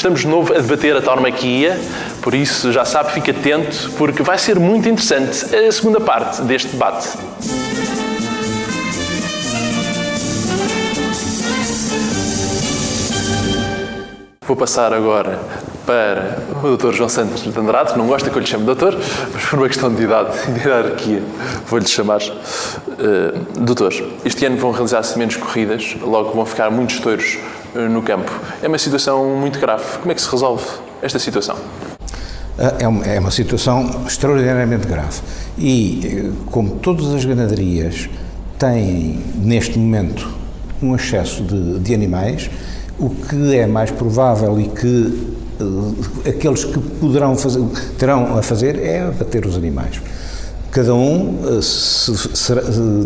Estamos de novo a debater a tauromaquia, por isso já sabe, fique atento, porque vai ser muito interessante a segunda parte deste debate. Vou passar agora para o Dr. João Santos de Andrade, não gosta que eu lhe chame doutor, mas por uma questão de idade e de hierarquia vou-lhe chamar doutor. Este ano vão realizar-se menos corridas, logo vão ficar muitos touros no campo. É uma situação muito grave. Como é que se resolve esta situação? É uma situação extraordinariamente grave e, como todas as ganaderias têm, neste momento, um excesso de animais, o que é mais provável e que aqueles que terão a fazer é abater os animais. Cada um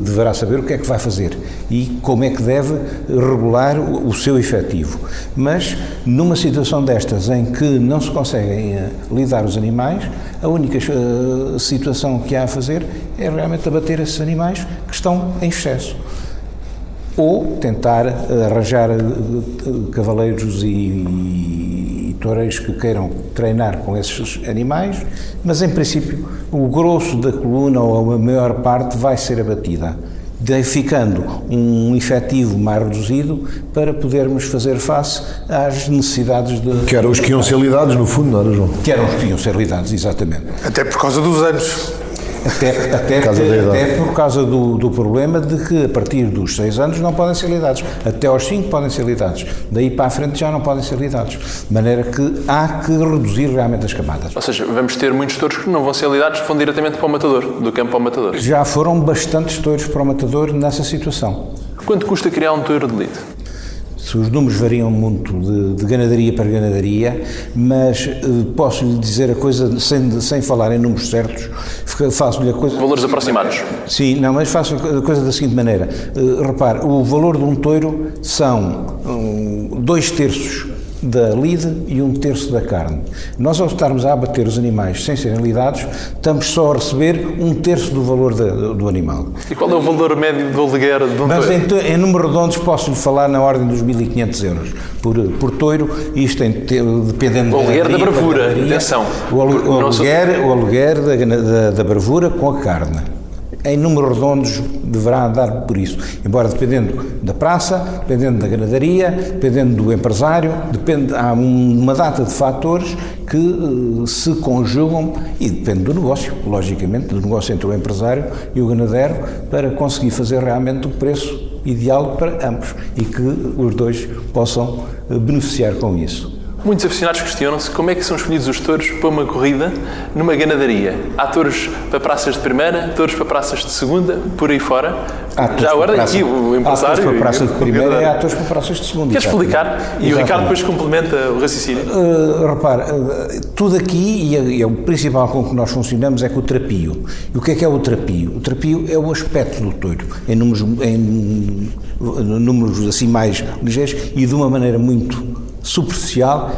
deverá saber o que é que vai fazer e como é que deve regular o seu efetivo. Mas, numa situação destas em que não se conseguem lidar os animais, a única situação que há a fazer é realmente abater esses animais que estão em excesso. Ou tentar arranjar cavaleiros e toureiros que queiram treinar com esses animais, mas em princípio o grosso da coluna ou a maior parte vai ser abatida, ficando um efetivo mais reduzido para podermos fazer face às necessidades de... Que eram os que iam ser lidados, no fundo, não era, João? Que eram os que iam ser lidados, exatamente. Até por causa dos anos. Até por causa do problema de que a partir dos 6 anos não podem ser lidados, até aos 5 podem ser lidados, daí para a frente já não podem ser lidados, de maneira que há que reduzir realmente as camadas. Ou seja, vamos ter muitos touros que não vão ser lidados, vão diretamente para o matador, do campo ao matador. Já foram bastantes touros para o matador nessa situação. Quanto custa criar um touro de lide? Os números variam muito de ganadaria para ganadaria, mas posso lhe dizer a coisa, sem falar em números certos, faço-lhe a coisa... Valores aproximados? Sim, não, mas faço a coisa da seguinte maneira. Repare, o valor de um touro são 2/3 da lide e 1/3 da carne. Nós, ao estarmos a abater os animais sem serem lidados, estamos só a receber 1/3 do valor do animal. E qual é o valor médio do aluguer de um touro? Mas em números redondos posso-lhe falar na ordem dos 1.500 euros por touro, isto dependendo o aluguer da bravura, atenção. O aluguer da bravura com a carne. Em números redondos deverá andar por isso, embora dependendo da praça, dependendo da ganadaria, dependendo do empresário, há uma data de fatores que se conjugam e depende do negócio, logicamente, do negócio entre o empresário e o ganadeiro, para conseguir fazer realmente o preço ideal para ambos e que os dois possam beneficiar com isso. Muitos aficionados questionam-se como é que são escolhidos os touros para uma corrida numa ganadaria. Há touros para praças de primeira, touros para praças de segunda, por aí fora. Já agora aqui o empresário... Há touros para praças de primeira e há touros para praças de segunda. Quer explicar? E o Ricardo depois complementa o raciocínio. Repare, tudo aqui, e é o principal com que nós funcionamos, é com o trapio. E o que é o trapio? O trapio é o aspecto do touro, em números assim mais ligeiros e de uma maneira muito superficial.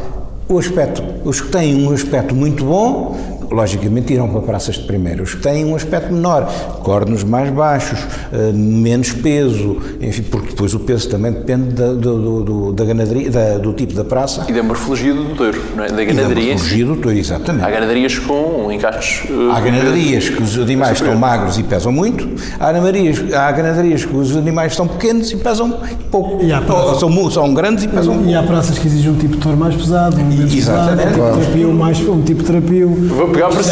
Os que têm um aspecto muito bom, logicamente irão para praças de primeira. Os que têm um aspecto menor, cornos mais baixos, menos peso, enfim, porque depois o peso também depende da ganadaria, do tipo da praça. E da morfologia do touro, não é? Da ganadaria. Da morfologia do touro, exatamente. Há ganadarias com encaixes... Há ganadarias que os animais estão magros e pesam muito, há ganadarias que os animais estão pequenos e pesam pouco. São grandes e pesam pouco. E há praças que exigem um tipo de touro mais pesado, exatamente. Um tipo de terapio. Vou pegar por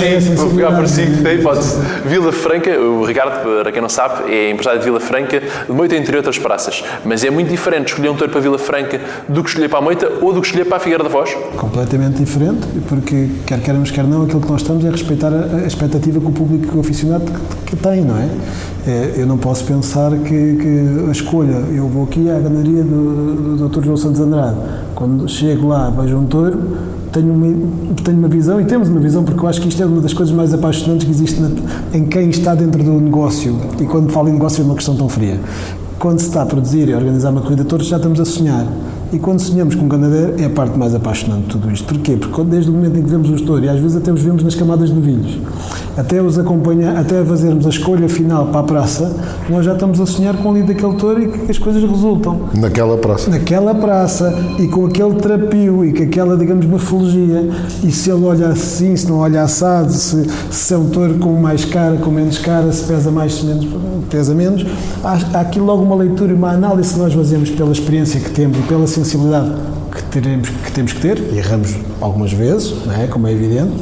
si, tem hipótese. Vila Franca, o Ricardo, para quem não sabe, é empresário de Vila Franca, de Moita, entre outras praças. Mas é muito diferente escolher um touro para Vila Franca do que escolher para a Moita ou do que escolher para a Figueira da Foz? Completamente diferente, porque quer queremos, quer não, aquilo que nós estamos é respeitar a expectativa que o público, que o aficionado que tem, não é? Eu não posso pensar que a escolha, eu vou aqui à ganaderia do Dr. João Santos Andrade, quando chego lá, vejo um touro, tenho uma visão, e temos uma visão, porque eu acho que isto é uma das coisas mais apaixonantes que existe em quem está dentro do negócio, e quando falo em negócio é uma questão tão fria. Quando se está a produzir e a organizar uma corrida de touros, já estamos a sonhar. E quando sonhamos com um ganadeiro é a parte mais apaixonante de tudo isto. Porquê? Porque desde o momento em que vemos o touro, e às vezes até os vemos nas camadas de novilhos, até os acompanhar, até fazermos a escolha final para a praça, nós já estamos a sonhar com ali daquele touro e que as coisas resultam. Naquela praça. Naquela praça e com aquele trapio e com aquela, digamos, morfologia. E se ele olha assim, se não olha assado, se é um touro com mais cara, com menos cara, se pesa mais, se menos, pesa menos, há aqui logo uma leitura e uma análise que nós fazemos pela experiência que temos e pela sensibilidade que temos que ter, e erramos algumas vezes, não é? Como é evidente,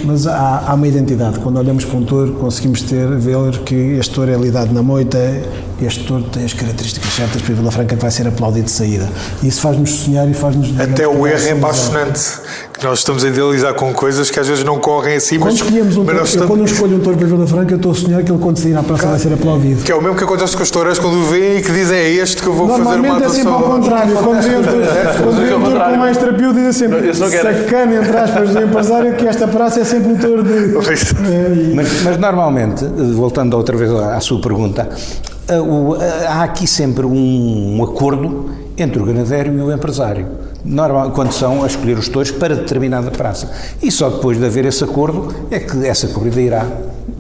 mas há uma identidade. Quando olhamos para um touro, conseguimos ver que este touro é lidado na moita, este touro tem as características certas para a Vila Franca que vai ser aplaudido de saída. E isso faz-nos sonhar e faz-nos... Até o erro é apaixonante, que nós estamos a idealizar com coisas que às vezes não correm assim, quando escolhemos um touro, quando eu escolho um touro para a Vila Franca, eu estou a sonhar que ele, quando sair à praça, vai ser aplaudido. Que é o mesmo que acontece com os toureiros quando o veem e que dizem é este que eu vou fazer uma Normalmente é sempre ao contrário. Quando vem um touro com mais trapio, dizem sempre sacana, entre aspas, do empresário, que esta praça é sempre um touro de... Mas normalmente, voltando outra vez à sua pergunta, há aqui sempre um acordo entre o ganadeiro e o empresário, quando são a escolher os touros para determinada praça. E só depois de haver esse acordo é que essa corrida irá.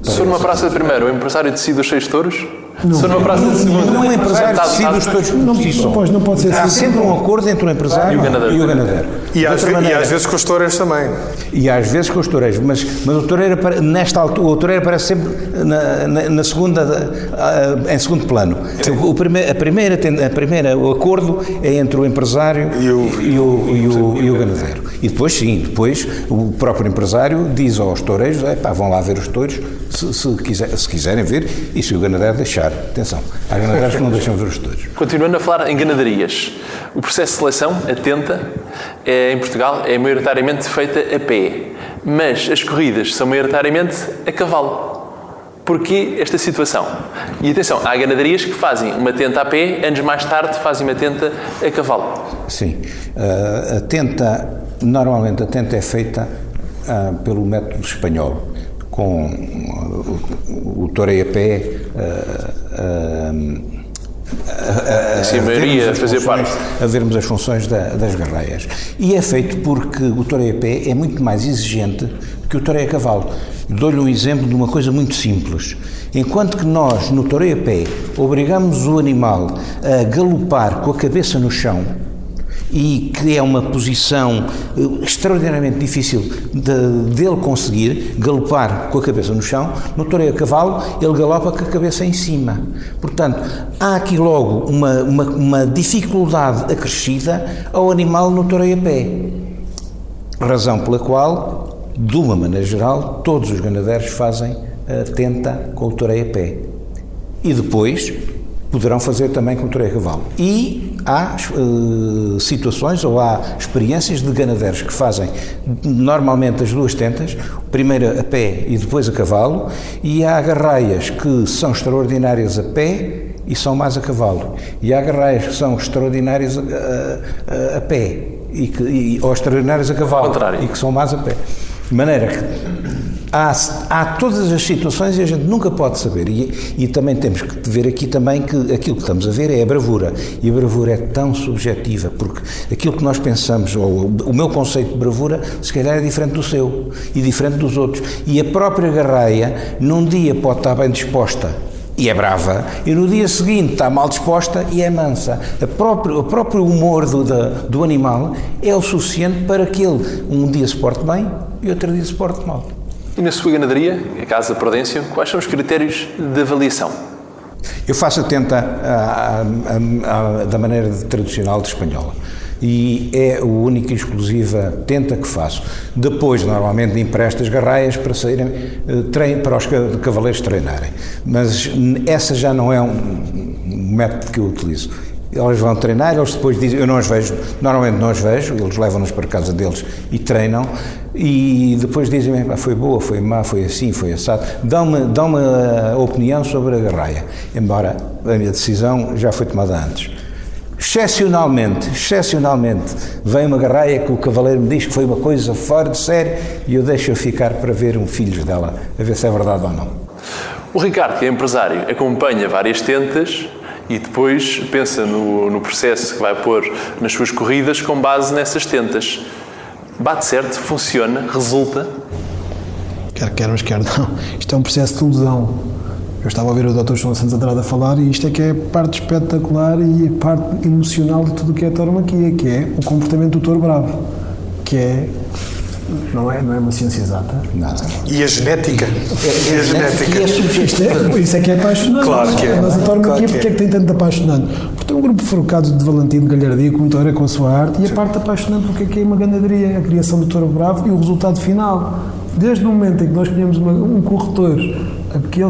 Se for numa praça de primeiro, o empresário decide os 6 touros? Se for numa praça de segundo, não, o empresário decide os touros não pode ser Há assim. sempre um acordo entre o empresário e o ganadeiro. E às vezes com os toureiros também. E às vezes com os toureiros, mas o toureiro, nesta altura, o toureiro aparece sempre na segunda, em segundo plano. O acordo é entre o empresário e o ganadeiro. E depois, o próprio empresário diz aos toureiros, vão lá ver os touros, se quiserem ver, e se o ganadeiro deixar. Atenção, há ganadeiros que não deixam ver os touros. Continuando a falar em ganaderias, o processo de seleção, atenta, em Portugal é maioritariamente feita a pé, mas as corridas são maioritariamente a cavalo. Porquê esta situação? E atenção, há ganaderias que fazem uma tenta a pé, anos mais tarde fazem uma tenta a cavalo. Sim, normalmente a tenta é feita pelo método espanhol, com o toureio a pé, a maioria a fazer parte. A vermos as funções das garreias. E é feito porque o toureio a pé é muito mais exigente que o toureio a cavalo. Dou-lhe um exemplo de uma coisa muito simples. Enquanto que nós, no toureio a pé, obrigamos o animal a galopar com a cabeça no chão, e que é uma posição extraordinariamente difícil dele conseguir galopar com a cabeça no chão, no toureio a cavalo ele galopa com a cabeça em cima. Portanto, há aqui logo uma dificuldade acrescida ao animal no toureio a pé. Razão pela qual, de uma maneira geral, todos os ganadeiros fazem a tenta com o toureio a pé. E depois poderão fazer também com o toureio a cavalo. E há situações ou há experiências de ganadeiros que fazem normalmente as duas tentas, primeiro a pé e depois a cavalo, e há garraias que são extraordinárias a pé e são mais a cavalo. E há garraias que são extraordinárias a pé ou extraordinárias a cavalo e que são mais a pé. De maneira que há todas as situações e a gente nunca pode saber, e também temos que ver aqui também que aquilo que estamos a ver é a bravura, e a bravura é tão subjetiva, porque aquilo que nós pensamos, ou o meu conceito de bravura, se calhar é diferente do seu, e diferente dos outros, e a própria garraia, num dia pode estar bem disposta, e é brava, e no dia seguinte está mal disposta e é mansa. O próprio humor do animal é o suficiente para que ele um dia se porte bem e outro dia se porte mal. E na sua ganaderia, a Casa Prudêncio, quais são os critérios de avaliação? Eu faço a tenta da maneira tradicional de espanhola. E é a única e exclusiva tenta que faço. Depois, normalmente, empresto as garraias para saírem, para os cavaleiros treinarem. Mas essa já não é um método que eu utilizo. Eles vão treinar, eles depois dizem, eu não os vejo, normalmente não os vejo, eles levam-nos para a casa deles e treinam, e depois dizem, foi boa, foi má, foi assim, foi assado, dão uma opinião sobre a garraia, embora a minha decisão já foi tomada antes. Excepcionalmente, vem uma garraia que o cavaleiro me diz que foi uma coisa fora de série e eu deixo-a ficar para ver filhos dela, a ver se é verdade ou não. O Ricardo, que é empresário, acompanha várias tentas e depois pensa no processo que vai pôr nas suas corridas com base nessas tentas. Bate certo? Funciona? Resulta? Quer queiramos, quer não. Isto é um processo de ilusão. Eu estava a ouvir o Dr. João Santos Andrade a falar e isto é que é a parte espetacular e a parte emocional de tudo o que é a tauromaquia, que é o comportamento do touro bravo, que não é uma ciência exata. Nada. E a genética? E a genética. Isso é que é apaixonante. Claro que é. Mas a tauromaquia, Claro que porque é que tem tanto apaixonante? Porque tem um grupo forcado de Valentino de Galhardia, como touro é com a sua arte, e a parte apaixonante porque é uma ganaderia, a criação do touro bravo e o resultado final. Desde o momento em que nós escolhemos um corretor, que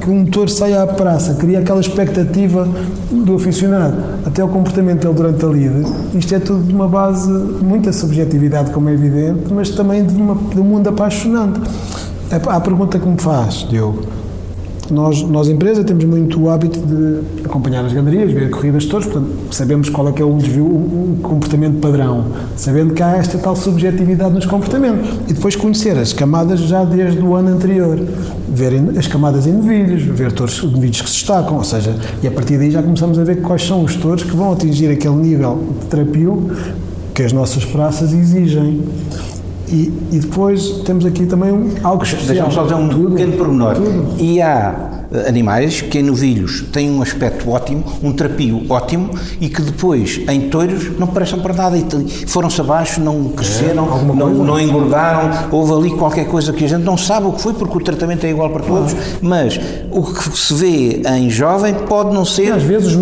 um touro saia à praça, cria aquela expectativa do aficionado, até o comportamento dele durante a lida, isto é tudo de uma base, muita subjetividade, como é evidente, mas também de um mundo apaixonante. A pergunta que me faz, Diogo, nós empresa temos muito o hábito de acompanhar as ganarias, ver corridas de touros, portanto sabemos qual é que é o desvio, o comportamento padrão, sabendo que há esta tal subjetividade nos comportamentos e depois conhecer as camadas já desde o ano anterior, ver as camadas em novilhos, ver touros de novilhos que se destacam, ou seja, e a partir daí já começamos a ver quais são os touros que vão atingir aquele nível de terapia que as nossas praças exigem. E depois temos aqui também algo especial. Deixa-me só dizer um pequeno pormenor. E há animais que em novilhos têm um aspecto ótimo, um trapio ótimo, e que depois em touros não prestam para nada e foram-se abaixo, não cresceram, não engordaram, houve ali qualquer coisa que a gente não sabe o que foi, porque o tratamento é igual para todos, mas o que se vê em jovem pode não ser... E às vezes os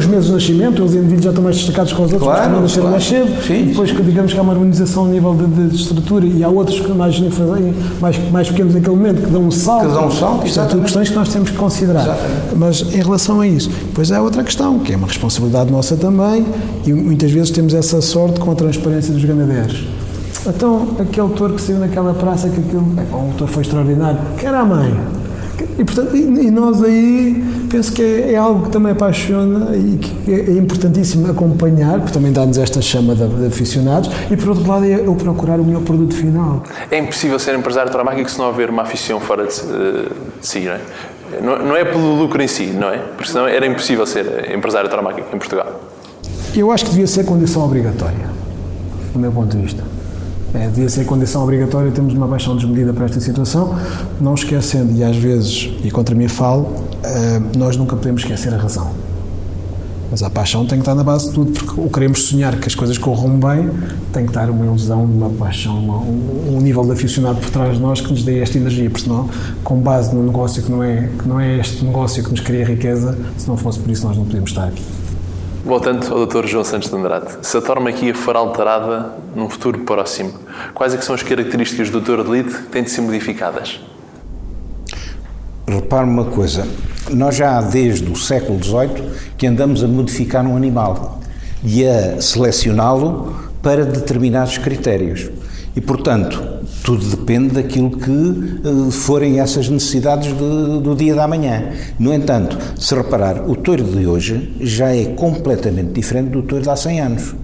meses de nascimento, os indivíduos já estão mais destacados com os outros, claro, mas nasceram mais cedo, sim, e depois digamos que há uma harmonização a nível de estrutura e há outros que mais pequenos naquele momento que dão um salto. Isto são tudo questões que nós temos que considerar. Exatamente. Mas em relação a isso, depois há outra questão, que é uma responsabilidade nossa também, e muitas vezes temos essa sorte com a transparência dos ganadeiros. Então, aquele touro que saiu naquela praça, que o touro foi extraordinário, que era a mãe. E, portanto, e nós aí, penso que é algo que também apaixona e que é importantíssimo acompanhar, porque também dá-nos esta chama de aficionados, e por outro lado é eu procurar o meu produto final. É impossível ser empresário de tauromáquico se não houver uma afição fora de si, não é? Não é pelo lucro em si, não é? Porque senão era impossível ser empresário de tauromáquico em Portugal. Eu acho que devia ser condição obrigatória, do meu ponto de vista. Devia ser condição obrigatória, temos uma paixão desmedida para esta situação, não esquecendo, e às vezes, e contra mim falo, nós nunca podemos esquecer a razão. Mas a paixão tem que estar na base de tudo, porque o queremos sonhar que as coisas corram bem, tem que estar uma ilusão, uma paixão, um nível de aficionado por trás de nós que nos dê esta energia, porque senão, com base num negócio que não é este negócio que nos cria riqueza, se não fosse por isso nós não podíamos estar aqui. Voltando ao Dr. João Santos de Andrade, se a tauromaquia for alterada num futuro próximo, quais é que são as características do touro de elite que têm de ser modificadas? Repare uma coisa, nós já desde o século XVIII que andamos a modificar um animal e a selecioná-lo para determinados critérios. E, portanto, tudo depende daquilo que forem essas necessidades do dia da manhã. No entanto, se reparar, o touro de hoje já é completamente diferente do touro de há 100 anos.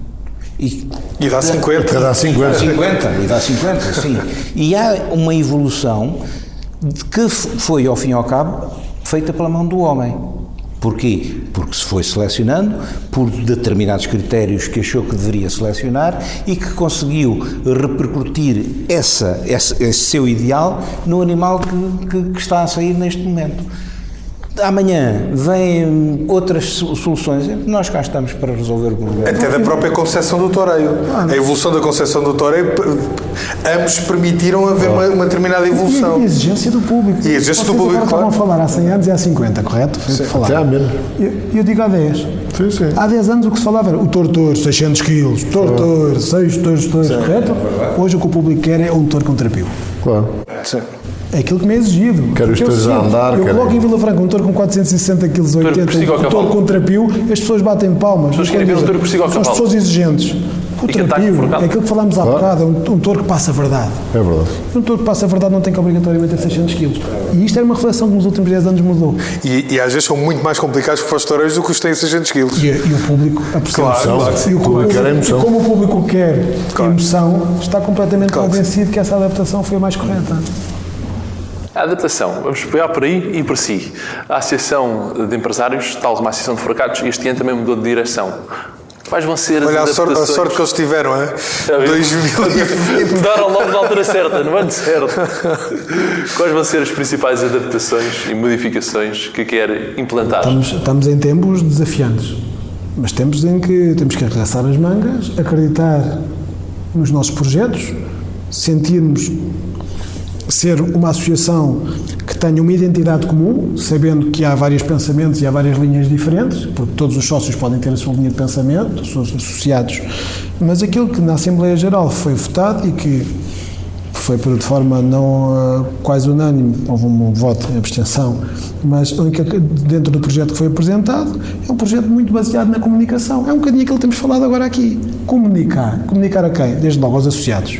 E dá 50. Dá 50. E dá 50, sim. E há uma evolução que foi, ao fim e ao cabo, feita pela mão do homem. Porquê? Porque se foi selecionando por determinados critérios que achou que deveria selecionar e que conseguiu repercutir esse seu ideal no animal que está a sair neste momento. Amanhã vêm outras soluções, nós cá estamos para resolver o problema. Até da própria concepção do toureio. A evolução da concepção do toureio, ambos permitiram haver uma determinada evolução. E a exigência do público. E a exigência do público, claro. Estavam a falar há 100 anos e há 50, correto? Até há menos. Eu digo há 10. Sim. Há 10 anos o que se falava era o touro, 600 quilos, touro, 6 touros, correto? Hoje o que o público quer é um touro com terapia. Claro. Sim. É aquilo que me é exigido. Quero os touros a andar. Eu coloco em Vila Franca um touro com 460 kg, 80, um touro com trapio, as pessoas batem palmas. As pessoas são as pessoas exigentes. O trapio é aquilo que falámos há bocado, é um touro que passa a verdade. É verdade. Um touro que passa a verdade não tem que obrigatoriamente ter 600 kg. E isto era uma reflexão que nos últimos 10 anos mudou. E às vezes são muito mais complicados para os toureiros do que os que têm 600 kg. E o público apercebe. Claro. E O público quer a emoção. como o público quer emoção, está completamente convencido que essa adaptação foi a mais correta. A adaptação, vamos pegar por aí e por si. A Associação de Empresários, tal como a Associação de Forcados, este ano também mudou de direção. Quais vão ser as Olha adaptações? a sorte que eles tiveram, hein? 2020. Mudaram logo na altura certa, no ano certo. Quais vão ser as principais adaptações e modificações que quer implantar? Estamos em tempos desafiantes, mas tempos em que temos que arregaçar as mangas, acreditar nos nossos projetos, sentirmos ser uma associação que tenha uma identidade comum, sabendo que há vários pensamentos e há várias linhas diferentes, porque todos os sócios podem ter a sua linha de pensamento, os seus associados, mas aquilo que na Assembleia Geral foi votado e que foi de forma não quase unânime, houve um voto em abstenção, mas dentro do projeto que foi apresentado, é um projeto muito baseado na comunicação. É um bocadinho aquilo que temos falado agora aqui. Comunicar. Comunicar a quem? Desde logo aos associados.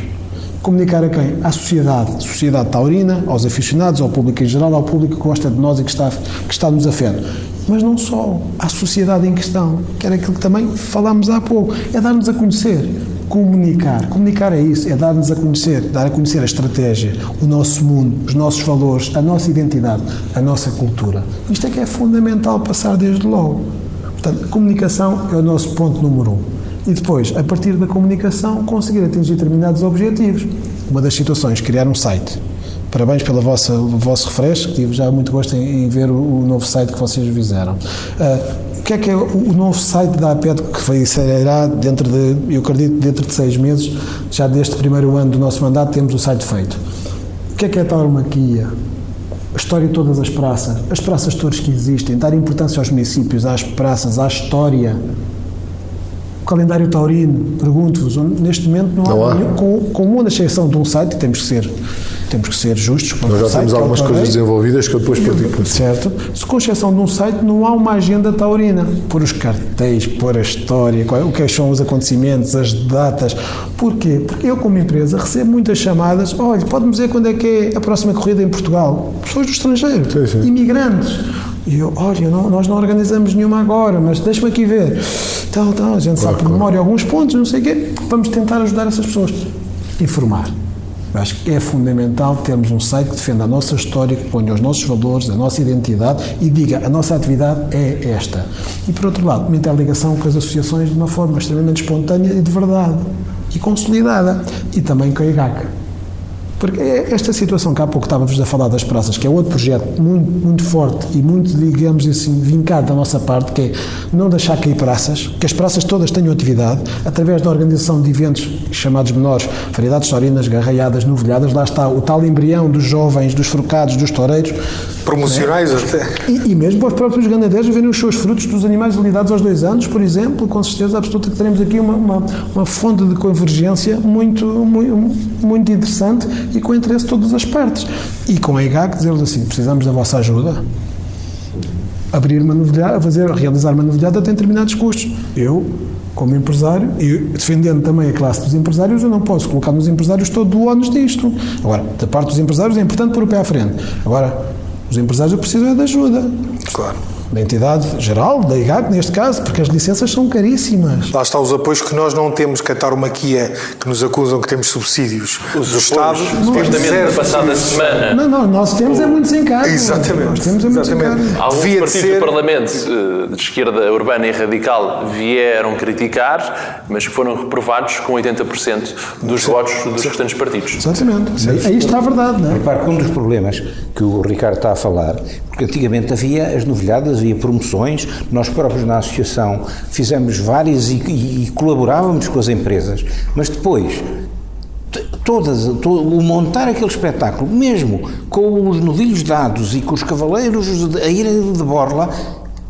Comunicar a quem? À sociedade taurina, aos aficionados, ao público em geral, ao público que gosta de nós e que está nos afeta. Mas não só, à sociedade em questão, que era aquilo que também falámos há pouco, é dar-nos a conhecer, comunicar. Comunicar é isso, é dar-nos a conhecer, dar a conhecer a estratégia, o nosso mundo, os nossos valores, a nossa identidade, a nossa cultura. Isto é que é fundamental passar desde logo. Portanto, a comunicação é o nosso ponto número 1. E depois, a partir da comunicação, conseguir atingir determinados objetivos. Uma das situações, criar um site. Parabéns pelo vosso refresh, tive já muito gosto em ver o novo site que vocês fizeram. O que é o novo site da APED que sairá eu acredito, dentro de 6 meses, já deste primeiro ano do nosso mandato, temos o site feito. O que é a tauromaquia? A história de todas as praças todas que existem, dar importância aos municípios, às praças, à história. O calendário taurino, pergunto-vos, neste momento não há nenhum, com uma exceção de um site, temos que ser justos. Nós já temos algumas coisas desenvolvidas que eu depois platico. Certo. Se com exceção de um site não há uma agenda taurina. Pôr os cartéis, pôr a história, o que são os acontecimentos, as datas. Porquê? Porque eu, como empresa, recebo muitas chamadas. Olha, pode-me dizer quando é que é a próxima corrida em Portugal? Pessoas do estrangeiro, sim. Imigrantes. E eu, olha, nós não organizamos nenhuma agora, mas deixa-me aqui ver. A gente sabe por memória alguns pontos, não sei o quê. Vamos tentar ajudar essas pessoas. Informar. Eu acho que é fundamental termos um site que defenda a nossa história, que ponha os nossos valores, a nossa identidade e diga a nossa atividade é esta. E, por outro lado, uma interligação com as associações de uma forma extremamente espontânea e de verdade. E consolidada. E também com a IGAC. Porque esta situação que há pouco estávamos a falar das praças, que é outro projeto muito, muito forte e muito, digamos assim, vincado da nossa parte, que é não deixar cair praças, que as praças todas tenham atividade, através da organização de eventos chamados menores, variedades taurinas, garraiadas, novilhadas, lá está o tal embrião dos jovens, dos forcados, dos toureiros. Promocionais até. E mesmo para os próprios ganadeiros verem os seus frutos dos animais lidados aos 2 anos, por exemplo, com certeza absoluta que teremos aqui uma fonte de convergência muito, muito, muito interessante e com interesse de todas as partes. E com a IGAC dizer-lhes assim, precisamos da vossa ajuda. Abrir uma novilhada, realizar uma novilhada tem determinados custos. Eu, como empresário, e defendendo também a classe dos empresários, eu não posso colocar nos empresários todo o ónus disto. Agora, da parte dos empresários é importante pôr o pé à frente. Agora, os empresários precisam de ajuda. Claro. Da entidade geral, da IGAC neste caso, porque as licenças são caríssimas. Lá está os apoios que nós não temos, que a tauromaquia, que nos acusam que temos subsídios do Estado. Supostamente na passada semana. Não, nós temos é muitos encargos. Exatamente. Nós temos é muitos encargos. Alguns Devia partidos ser... do Parlamento de esquerda urbana e radical vieram criticar, mas foram reprovados com 80% dos votos dos restantes partidos. Exatamente. Aí está a verdade, não é? Repare que um dos problemas que o Ricardo está a falar, porque antigamente havia as novilhadas, havia promoções, nós próprios na associação fizemos várias e colaborávamos com as empresas, mas depois o montar aquele espetáculo, mesmo com os novilhos dados e com os cavaleiros a irem de borla,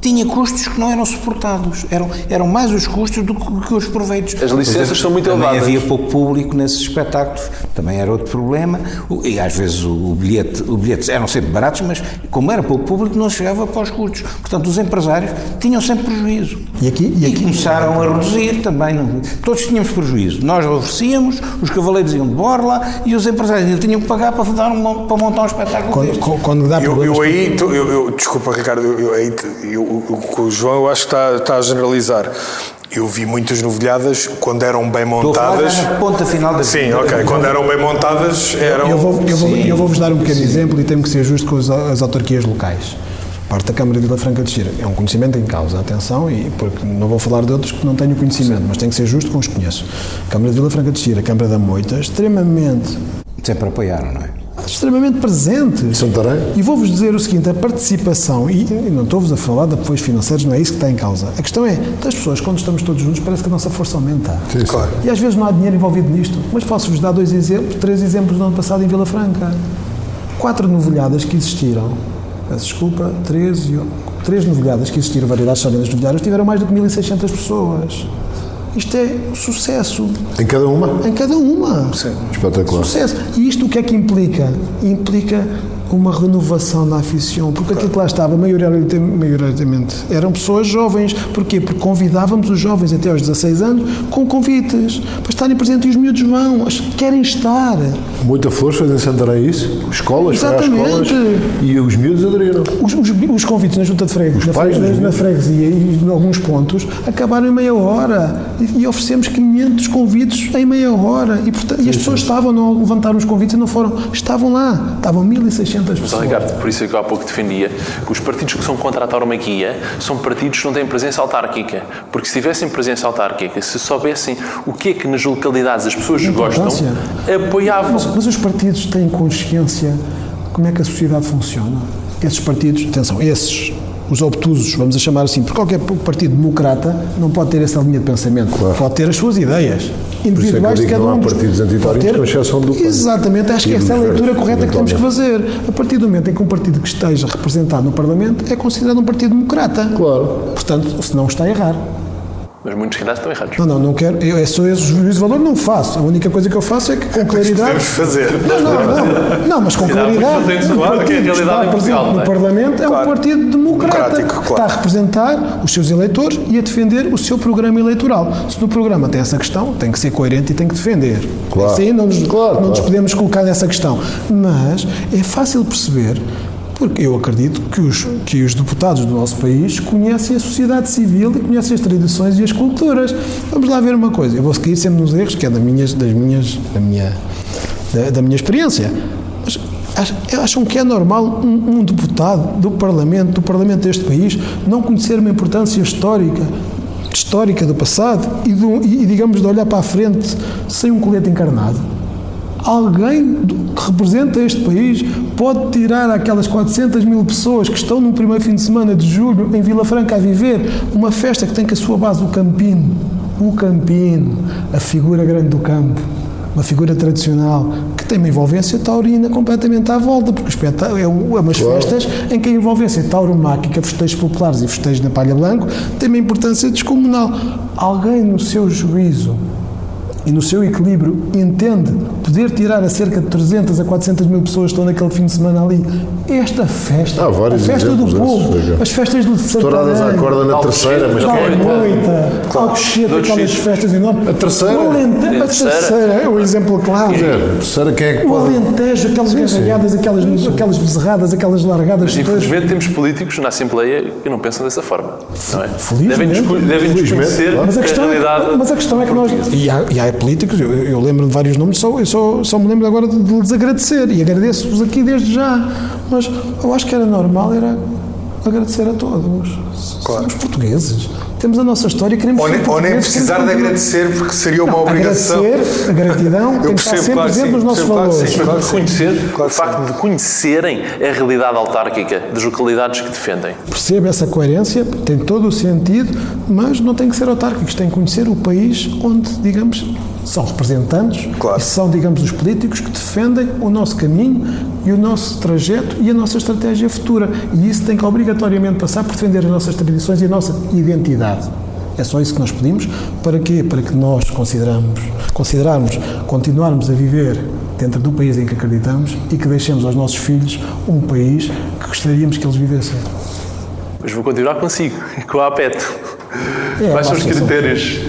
tinha custos que não eram suportados. Eram mais os custos do que os proveitos. As licenças são muito elevadas. Também havia pouco público nesses espetáculos. Também era outro problema. E às vezes os bilhetes eram sempre baratos, mas como era pouco público, não chegava para os custos. Portanto, os empresários tinham sempre prejuízo. E aqui começaram a reduzir também. Todos tínhamos prejuízo. Nós oferecíamos, os cavaleiros iam de borla e os empresários ainda tinham que pagar para montar um espetáculo destes. Quando dá problemas... Desculpa, Ricardo, o que o João eu acho que está a generalizar. Eu vi muitas novilhadas quando eram bem Estou a falar montadas. já na ponta final da Sim, ok. Quando eram bem montadas, eram. Eu vou-vos dar um pequeno exemplo e tenho que ser justo com as autarquias locais. Parte da Câmara de Vila Franca de Xira é um conhecimento em causa, atenção, e porque não vou falar de outros que não tenho conhecimento, mas tenho que ser justo com os que conheço. Câmara de Vila Franca de Xira, Câmara da Moita, extremamente Sempre apoiaram, não é? presentes. Santarém? E vou-vos dizer o seguinte, a participação, e não estou-vos a falar de apoios financeiros, não é isso que está em causa. A questão é, as pessoas, quando estamos todos juntos, parece que a nossa força aumenta. Sim, Claro. E às vezes não há dinheiro envolvido nisto, mas posso-vos dar 3 exemplos do ano passado em Vila Franca. 4 novilhadas que existiram, peço desculpa, 3 novilhadas que existiram, variedades sólidas novilhadas, tiveram mais do que 1.600 pessoas. Isto é sucesso. Em cada uma? Em cada uma. Sim. Espetacular. Sucesso. E isto o que é que implica? Implica uma renovação da aficião, porque aquilo que lá estava, maioritariamente, eram pessoas jovens. Porquê? Porque convidávamos os jovens até aos 16 anos com convites para estarem presentes e os miúdos vão, querem estar. Muita força fez em Santarém isso. Escolas, foi às Exatamente. escolas e os miúdos aderiram. Os convites na junta de freguesia, pais dos na miúdos. freguesia e em alguns pontos acabaram em meia hora e oferecemos 500 convites em meia hora e, portanto, e as pessoas estavam, não levantaram os convites e não foram, estavam lá, estavam 1.600 Mas, pessoas. Ricardo, por isso é que eu há pouco defendia que os partidos que são contra a tauromaquia são partidos que não têm presença autárquica. Porque se tivessem presença autárquica, se soubessem o que é que nas localidades as pessoas gostam, apoiavam. Mas os partidos têm consciência como é que a sociedade funciona? Esses partidos, atenção, os obtusos, vamos a chamar assim, porque qualquer partido democrata não pode ter essa linha de pensamento, pode ter as suas ideias individuais de digo que cada não há um. partidos antitários, com exceção do PAN. Exatamente, acho que E do essa é a leitura Certo, correta que temos que fazer. A partir do momento em que um partido que esteja representado no Parlamento é considerado um partido democrata. Claro. Portanto, se não está a errar. Mas muitos candidatos estão errados. Não quero, eu sou esse juízo de valor, não faço. A única coisa que eu faço é que com claridade... Podemos fazer. Não, mas com claridade. Tem-se claro que é a realidade está em presente Portugal, não no é? Parlamento é um Claro. partido democrata. Democrático, claro. Está a representar os seus eleitores e a defender o seu programa eleitoral. Se no programa tem essa questão, tem que ser coerente e tem que defender. Claro. Isso aí não nos Claro. podemos colocar nessa questão. Mas é fácil perceber, porque eu acredito que os deputados do nosso país conhecem a sociedade civil e conhecem as tradições e as culturas. Vamos lá ver uma coisa. Eu vou seguir sempre nos erros, que é da minha experiência. Mas acham que é normal um deputado do Parlamento deste país, não conhecer uma importância histórica do passado e digamos, de olhar para a frente sem um colete encarnado? Alguém que representa este país pode tirar aquelas 400 mil pessoas que estão no primeiro fim de semana de julho em Vila Franca a viver uma festa que tem que a sua base o Campino, a figura grande do campo, uma figura tradicional que tem uma envolvência taurina completamente à volta, porque o espetáculo é umas festas em que a envolvência tauromáquica, festejos populares e festejos na palha branco tem uma importância descomunal. Alguém no seu juízo e no seu equilíbrio entende poder tirar a cerca de 300 a 400 mil pessoas que estão naquele fim de semana ali esta festa, Há vários a festa do exemplos povo, desses, as festas do Santarém, Touradas à corda na terceira, mas Moita, Alcochete, aquelas festas enormes. A terceira? A terceira é um exemplo claro. A terceira, quem é que O pode... Alentejo, aquelas gargalhadas, aquelas bezerradas, aquelas largadas. Infelizmente temos políticos na Assembleia que não pensam dessa forma. Não é? Felizmente. Devem desconhecer Mas a questão, realidade. É que nós. E há políticos, eu lembro de vários nomes, só me lembro agora de lhes agradecer. E agradeço-vos aqui desde já. Mas eu acho que era normal, era agradecer a todos. Claro. Somos portugueses. Temos a nossa história, queremos ser Ou nem portugueses, precisar temos de que- agradecer, porque seria uma obrigação. Agradecer, a gratidão, tem que estar sempre claro que presente sim, nos nossos percebo, claro que valores. sim. Mas Claro de que sim. conhecer, Claro o que facto de conhecerem a realidade autárquica das localidades que defendem. Percebe essa coerência, tem todo o sentido, mas não tem que ser autárquicos, tem que conhecer o país onde, digamos, são representantes Claro. e são, digamos, os políticos que defendem o nosso caminho e o nosso trajeto e a nossa estratégia futura. E isso tem que obrigatoriamente passar por defender as nossas tradições e a nossa identidade. É só isso que nós pedimos. Para quê? Para que nós considerarmos continuarmos a viver dentro do país em que acreditamos e que deixemos aos nossos filhos um país que gostaríamos que eles vivessem. Mas vou continuar consigo, com a APET. Quais são os associação. critérios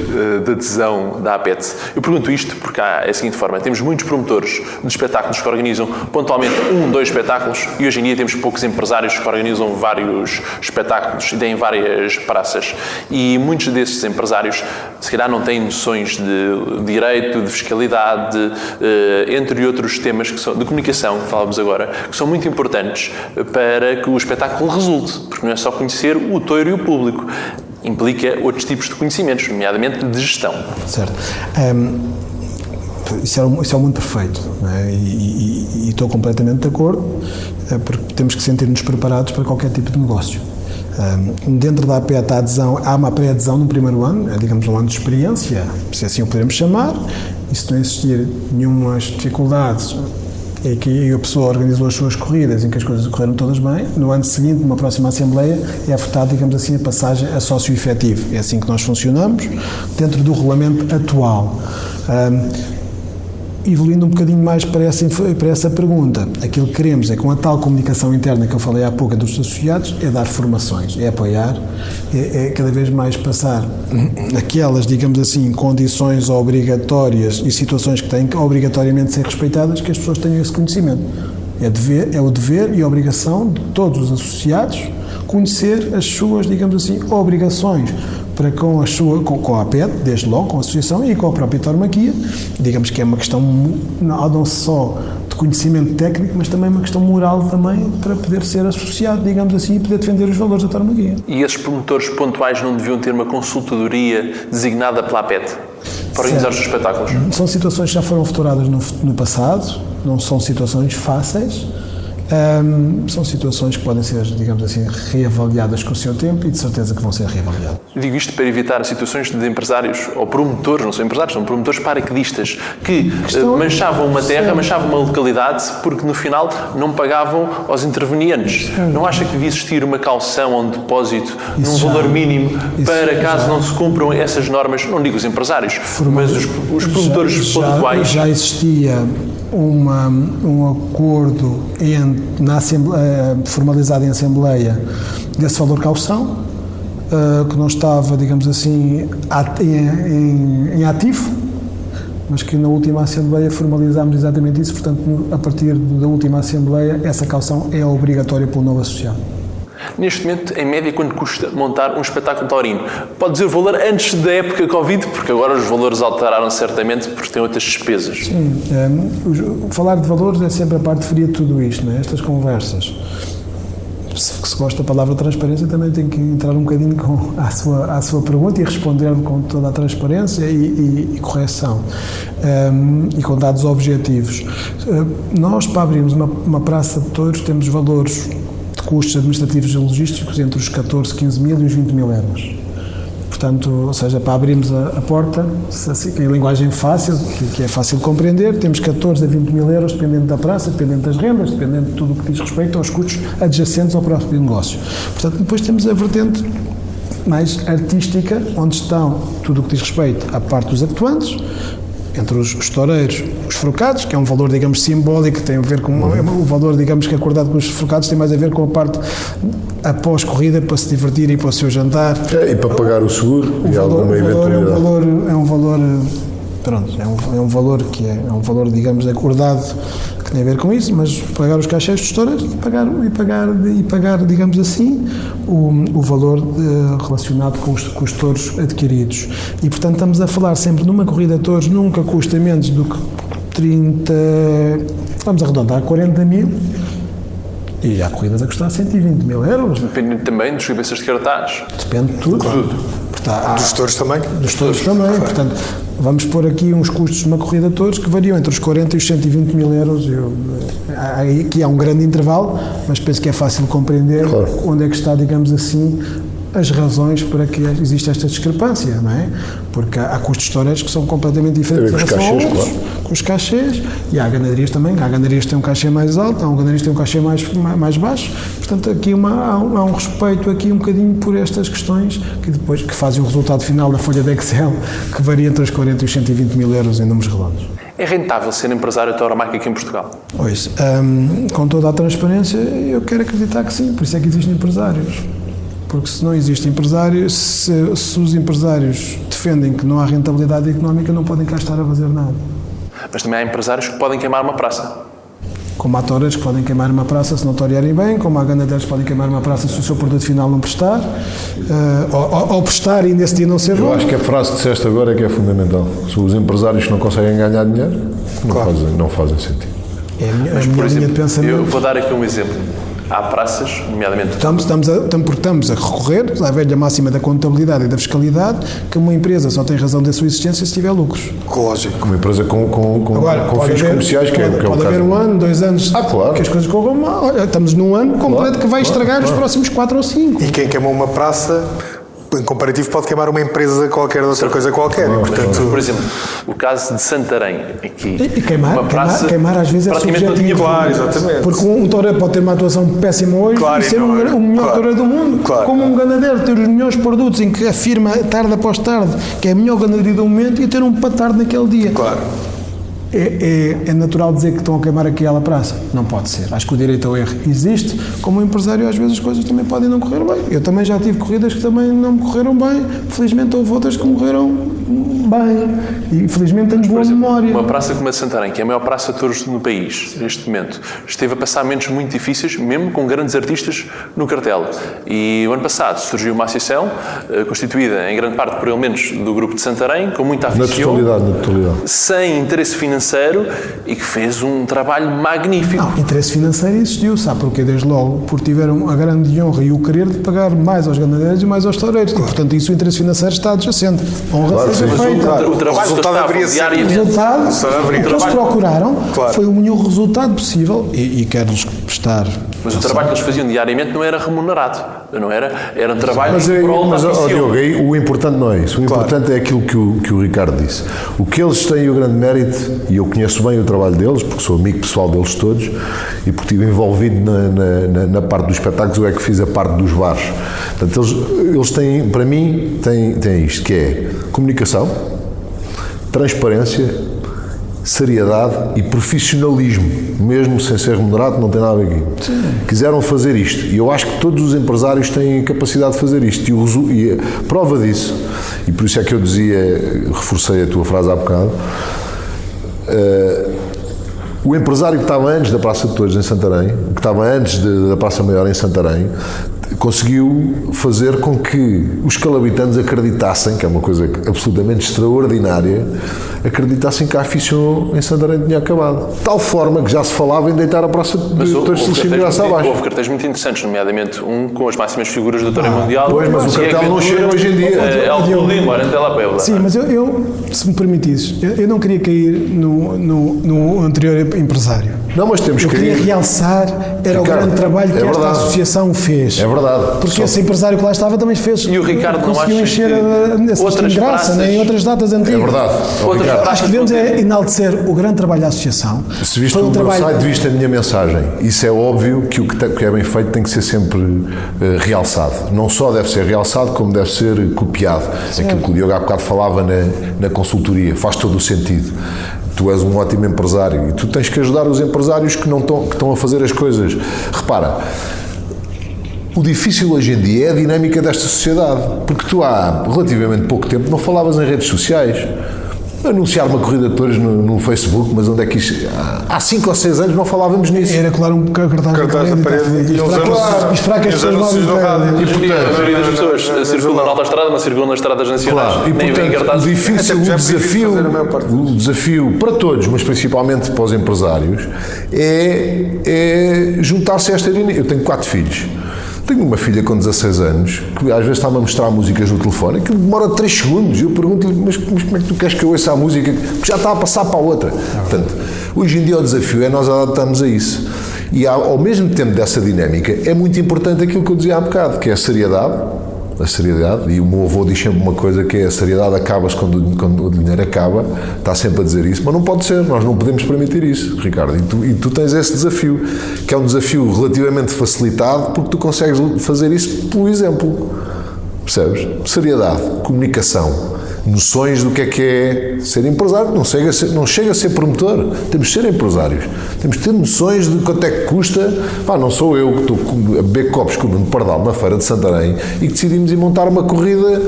de adesão da APET? Eu pergunto isto porque há a seguinte forma. Temos muitos promotores de espetáculos que organizam pontualmente 2 espetáculos e hoje em dia temos poucos empresários que organizam vários espetáculos e têm várias praças. E muitos desses empresários, se calhar, não têm noções de direito, de fiscalidade, entre outros temas que são, de comunicação, que falávamos agora, que são muito importantes para que o espetáculo resulte. Porque não é só conhecer o touro e o público. Implica outros tipos de conhecimentos, nomeadamente de gestão. Certo. Isso é o mundo perfeito, não é? E estou completamente de acordo, porque temos que sentir-nos preparados para qualquer tipo de negócio. Dentro da APET há uma pré-adesão no primeiro ano, é, digamos, um ano de experiência, se assim o podemos chamar, e se não existir nenhumas dificuldades e que a pessoa organizou as suas corridas em que as coisas correram todas bem, no ano seguinte, numa próxima Assembleia, é votada, digamos assim, a passagem a sócio efetivo. É assim que nós funcionamos, dentro do regulamento atual. Evoluindo um bocadinho mais para essa pergunta, aquilo que queremos é, com a tal comunicação interna que eu falei há pouco entre os associados, é dar formações, é apoiar, é cada vez mais passar aquelas, digamos assim, condições obrigatórias e situações que têm que obrigatoriamente ser respeitadas, que as pessoas tenham esse conhecimento. É o dever e a obrigação de todos os associados conhecer as suas, digamos assim, obrigações para com a APET, desde logo, com a associação e com a própria tauromaquia. Digamos que é uma questão não só de conhecimento técnico, mas também uma questão moral também para poder ser associado, digamos assim, e poder defender os valores da tauromaquia. E esses promotores pontuais não deviam ter uma consultadoria designada pela APET para organizar os espetáculos? São situações que já foram futuradas no passado, não são situações fáceis. São situações que podem ser, digamos assim, reavaliadas com o seu tempo e de certeza que vão ser reavaliadas. Digo isto para evitar situações de empresários ou promotores, não são empresários, são promotores paraquedistas que manchavam uma terra, manchavam uma localidade porque no final não pagavam aos intervenientes. Não acha que devia existir uma caução ou um depósito num valor mínimo para caso não se cumpram essas normas, não digo os empresários, mas os promotores pontuais? Já existia um acordo formalizado em Assembleia desse valor caução, que não estava, digamos assim, em ativo, mas que na última Assembleia formalizámos exatamente isso, portanto, a partir da última Assembleia, essa caução é obrigatória pelo novo associado. Neste momento, em média, quanto custa montar um espetáculo taurino? Pode dizer o valor antes da época Covid, porque agora os valores alteraram certamente porque têm outras despesas. Sim, falar de valores é sempre a parte fria de tudo isto, não é? Estas conversas. Se gosta da palavra transparência, também tem que entrar um bocadinho à sua pergunta e responder com toda a transparência e correção e com dados objetivos. Nós, para abrirmos uma praça de touros, temos valores de custos administrativos e logísticos entre os 14, 15 mil e os 20 mil euros. Portanto, ou seja, para abrirmos a porta, em linguagem fácil, que é fácil de compreender, temos 14 a 20 mil euros, dependendo da praça, dependendo das rendas, dependendo de tudo o que diz respeito aos custos adjacentes ao próprio negócio. Portanto, depois temos a vertente mais artística, onde estão tudo o que diz respeito à parte dos atuantes, entre os toureiros, os forcados, que é um valor, digamos, simbólico, que tem a ver com o valor, digamos, que é acordado com os forcados, tem mais a ver com a parte após corrida, para se divertir e para o seu jantar. E para pagar o seguro e alguma eventualidade. É um valor que é um valor, digamos, acordado, que tem a ver com isso, mas pagar os cachês dos toureiros e pagar, digamos assim, o valor relacionado com os touros adquiridos. E, portanto, estamos a falar sempre numa corrida de touros, nunca custa menos do que 30, vamos arredondar, 40 mil, e há corridas a custar 120 mil euros. Depende também dos cabeças de cartaz. Depende de tudo. Portanto, Dos touros também? Dos touros também. Portanto, vamos pôr aqui uns custos de uma corrida de touros que variam entre os 40 e os 120 mil euros. Aqui há um grande intervalo, mas penso que é fácil compreender onde é que está, digamos assim, as razões para que existe esta discrepância, não é? Porque há custos toureiros que são completamente diferentes em relação a outros, com os cachês, e há ganaderias também, há ganaderias que têm um cachê mais alto, há ganaderias que têm um cachê mais baixo, portanto aqui há um respeito aqui um bocadinho por estas questões que fazem o resultado final da folha de Excel, que varia entre os 40 e os 120 mil euros em números redondos. É rentável ser empresário tauromáquico aqui em Portugal? Pois, com toda a transparência, eu quero acreditar que sim, por isso é que existem empresários. Porque se não existe empresário, se os empresários defendem que não há rentabilidade económica, não podem cá estar a fazer nada. Mas também há empresários que podem queimar uma praça. Como há toureiros que podem queimar uma praça se não torearem bem, como há ganadeiros que podem queimar uma praça se o seu produto final não prestar, ou prestar e nesse dia não ser bom. Eu acho que a frase que disseste agora é que é fundamental. Se os empresários não conseguem ganhar dinheiro, não fazem sentido. É a minha Por linha de exemplo, pensamento. eu vou dar aqui um exemplo. Há praças, nomeadamente... Porque estamos a recorrer à velha máxima da contabilidade e da fiscalidade, que uma empresa só tem razão da sua existência se tiver lucros. Lógico. Uma empresa com fins comerciais, que é o caso. Pode haver 1 ano, 2 anos claro. que as coisas corram mal. Olha, estamos num ano completo que vai estragar os próximos 4 ou 5. E quem queimou uma praça, em comparativo, pode queimar uma empresa qualquer de outra coisa qualquer. E, portanto, Por exemplo, o caso de Santarém, aqui, E queimar às vezes é praticamente não tinha subjetivo. claro, exatamente. Porque um toureiro pode ter uma atuação péssima hoje Claro, e ser não é. o melhor Claro. toureiro do mundo. Claro. Como um ganadeiro ter os melhores produtos em que afirma tarde após tarde que é a melhor ganaderia do momento e ter um patarde naquele dia. claro. É natural dizer que estão a queimar aquela praça? Não pode ser. Acho que o direito ao erro existe. Como empresário, às vezes as coisas também podem não correr bem. Eu também já tive corridas que também não me correram bem. Felizmente houve outras que me correram bem. E felizmente tenho boa memória. uma praça como a de Santarém, que é a maior praça de touros no país, neste momento, esteve a passar momentos muito difíceis, mesmo com grandes artistas no cartel. E o ano passado surgiu uma associação, constituída em grande parte por elementos do grupo de Santarém, com muita Na afição, totalidade. sem interesse financeiro, e que fez um trabalho magnífico. Não, interesse financeiro existiu, sabe porquê? Desde logo, porque tiveram a grande honra e o querer de pagar mais aos ganadeiros e mais aos toureiros. E, portanto, isso o interesse financeiro está adjacente. A honra Claro, seja sim. feita. O trabalho que eles resultado estavam haveria sido- O diariamente... resultado, o que eles procuraram Claro. foi o melhor resultado possível e quero-lhes prestar. Mas o trabalho que eles faziam diariamente não era remunerado. Não era? Era um trabalho Mas, em prol da afição. Diogo, aí o importante não é isso. O importante é aquilo que o Ricardo disse. O que eles têm o grande mérito, e eu conheço bem o trabalho deles, porque sou amigo pessoal deles todos, e porque estive envolvido na parte dos espetáculos, eu é que fiz a parte dos bares. Portanto, eles têm, para mim, têm isto, que é comunicação, transparência, seriedade e profissionalismo, mesmo sem ser remunerado, não tem nada aqui. Quiseram fazer isto, e eu acho que todos os empresários têm capacidade de fazer isto, e a prova disso, e por isso é que eu dizia, reforcei a tua frase há bocado, o empresário que estava antes da Praça de Touros em Santarém, que estava antes da Praça Maior em Santarém, conseguiu fazer com que os calabitantes acreditassem, que é uma coisa absolutamente extraordinária, acreditassem que a afição em Santarém tinha acabado. De tal forma que já se falava em deitar a Praça de Touros de Celestino Graça abaixo. Houve cartéis muito interessantes, nomeadamente um com as máximas figuras do Toureiro Mundial. Pois, mas o que é cartel não chega hoje em dia. É o Lima, Arantela Puebla. Sim, mas eu, se me permitisses, eu não queria cair no anterior empresário. Não, mas temos Eu que queria ir. realçar era o Ricardo, grande trabalho que é esta verdade. associação fez. É verdade. Porque Só- esse empresário que lá estava também fez. E o Ricardo não conseguiu acha encher que essa outras de graça, praças- nem em outras datas antigas. É verdade. Outras Ricardo, praças Acho que devemos enaltecer o grande trabalho da associação. se viste Foi o um meu trabalho. site, viste a minha mensagem. Isso é óbvio que o que é bem feito tem que ser sempre realçado. Não só deve ser realçado, como deve ser copiado. Aquilo que o Diogo há bocado falava na consultoria. Faz todo o sentido. Tu és um ótimo empresário e tu tens que ajudar os empresários que estão a fazer as coisas. Repara, o difícil hoje em dia é a dinâmica desta sociedade, porque tu há relativamente pouco tempo não falavas em redes sociais. Anunciar uma corrida de touros no Facebook, mas onde é que isso... Há 5 ou 6 anos não falávamos nisso. Era colar um cartaz Cartaz na da parede parede e e uns esperar anúncios- que as e os pessoas anúncios no rádio. vão E portanto, a maioria das pessoas circulam na autoestrada, não circulam nas estradas nacionais. Claro, e Nem vêm portanto, o cartazes. difícil, Até porque já é difícil fazer a maior parte o desafio para todos, mas principalmente para os empresários, é juntar-se a esta dinâmica. Eu tenho 4 filhos. Tenho uma filha com 16 anos, que às vezes está-me a mostrar músicas no telefone, que demora 3 segundos. Eu pergunto-lhe, mas como é que tu queres que eu ouça a música? Porque já está a passar para a outra. Portanto, hoje em dia o desafio é nós adaptarmos a isso. E ao mesmo tempo dessa dinâmica, é muito importante aquilo que eu dizia há bocado, que é a seriedade, e o meu avô diz sempre uma coisa, que é: a seriedade acaba-se quando o dinheiro acaba. Está sempre a dizer isso, mas não pode ser, nós não podemos permitir isso, Ricardo, e tu tens esse desafio, que é um desafio relativamente facilitado, porque tu consegues fazer isso pelo exemplo, percebes? Seriedade, comunicação, noções do que é ser empresário. Não chega a ser promotor. Temos de ser empresários. Temos de ter noções de quanto é que custa. Pá, não sou eu que estou a beber copos com o Nuno Pardal na feira de Santarém e que decidimos ir montar uma corrida.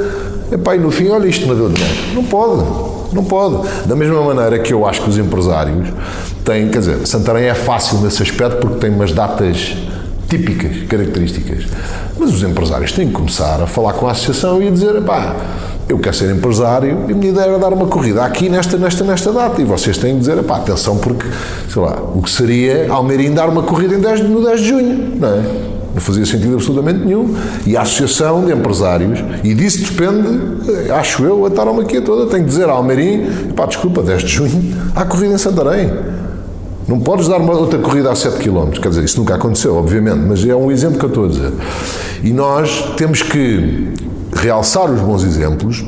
Epá, e no fim, olha, isto me deu dinheiro. Não pode. Não pode. Da mesma maneira que eu acho que os empresários têm, quer dizer, Santarém é fácil nesse aspecto porque tem umas datas típicas, características. Mas os empresários têm que começar a falar com a associação e a dizer, pá, eu quero ser empresário e a minha ideia era dar uma corrida aqui nesta data. E vocês têm que dizer, pá, atenção porque, sei lá, o que seria Almeirim dar uma corrida no 10 de junho, não é? Não fazia sentido absolutamente nenhum. E a associação de empresários, e disso depende, acho eu, a taromaquia toda, tem que dizer a Almeirim, pá, desculpa, 10 de junho, há corrida em Santarém. Não podes dar uma outra corrida a 7 km. Quer dizer, isso nunca aconteceu, obviamente, mas é um exemplo que eu estou a dizer. E nós temos que realçar os bons exemplos,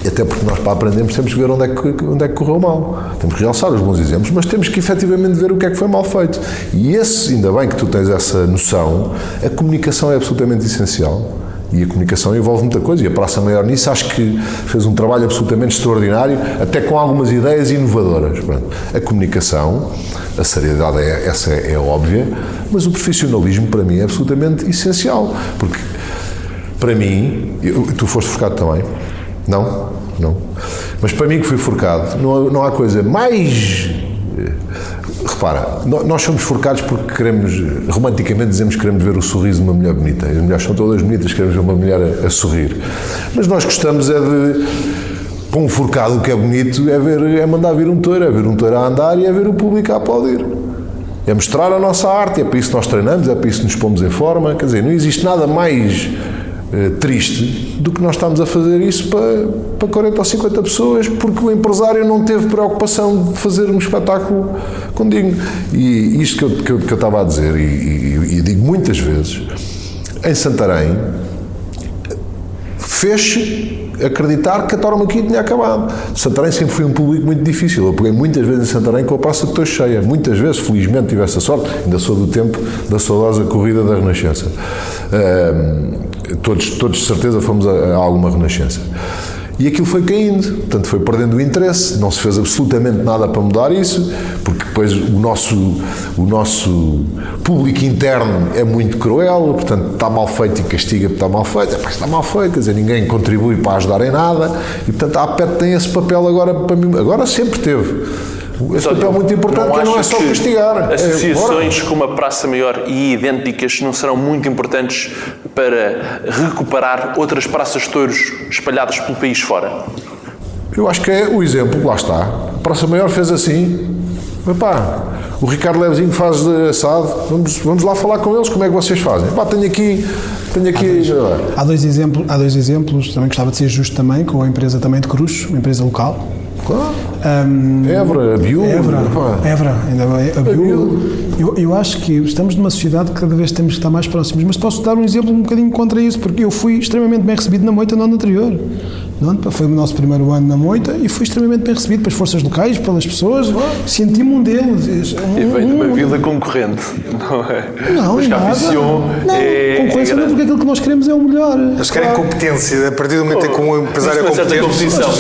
até porque nós, para aprendermos, temos que ver onde é que correu mal. Temos que realçar os bons exemplos, mas temos que efetivamente ver o que é que foi mal feito. E ainda bem que tu tens essa noção, a comunicação é absolutamente essencial. E a comunicação envolve muita coisa, e a Praça Maior nisso acho que fez um trabalho absolutamente extraordinário, até com algumas ideias inovadoras. Pronto. A comunicação, a seriedade essa é óbvia, mas o profissionalismo para mim é absolutamente essencial, porque para mim, tu foste forcado também? Não? Mas para mim que fui forcado, não há coisa mais... Repara, nós somos forcados porque queremos, romanticamente dizemos que queremos ver o sorriso de uma mulher bonita. As mulheres são todas bonitas, queremos ver uma mulher a sorrir. Mas nós gostamos para um forcado o que é bonito, é mandar vir um touro, é ver um touro a andar e é ver o público a aplaudir. É mostrar a nossa arte, é para isso que nós treinamos, é para isso que nos pomos em forma. Quer dizer, não existe nada mais triste do que nós estamos a fazer isso para 40 ou 50 pessoas porque o empresário não teve preocupação de fazer um espetáculo condigno. E isto que eu estava a dizer, e digo muitas vezes, em Santarém fez-se acreditar que a tauromaquia tinha acabado. Santarém sempre foi um público muito difícil. Eu peguei muitas vezes em Santarém com a Praça de Torres cheia. Muitas vezes, felizmente, tive essa sorte. Ainda sou do tempo da saudosa corrida da Renascença. Todos de certeza fomos a alguma Renascença. E aquilo foi caindo, portanto foi perdendo o interesse, não se fez absolutamente nada para mudar isso, porque depois o nosso público interno é muito cruel, portanto está mal feito e castiga porque está mal feito, está mal feito, quer dizer, ninguém contribui para ajudar em nada, e portanto a APET tem esse papel agora para mim, agora sempre teve. Esse papel muito importante que não é só castigar. Associações como a Praça Maior e idênticas não serão muito importantes para recuperar outras praças de touros espalhadas pelo país fora? Eu acho que é o exemplo, lá está. A Praça Maior fez assim. Epá, o Ricardo Levezinho faz de assado. Vamos lá falar com eles, como é que vocês fazem? Epá, tenho aqui. Há dois exemplos, também gostava de ser justo também, com a empresa também de Cruz, uma empresa local. Claro. Évora, Abiú. Évora, ainda bem. Abiú. Eu acho que estamos numa sociedade que cada vez temos que estar mais próximos, mas posso dar um exemplo um bocadinho contra isso, porque eu fui extremamente bem recebido na Moita no ano anterior. Foi o nosso primeiro ano na Moita e fui extremamente bem recebido pelas forças locais, pelas pessoas, senti-me um deles. E vem de uma vila concorrente, não é? Não, mas que a aficião concorrência não, porque aquilo que nós queremos é o melhor. Eles querem competência, a partir do momento em que um empresário é uma certa competente. competição,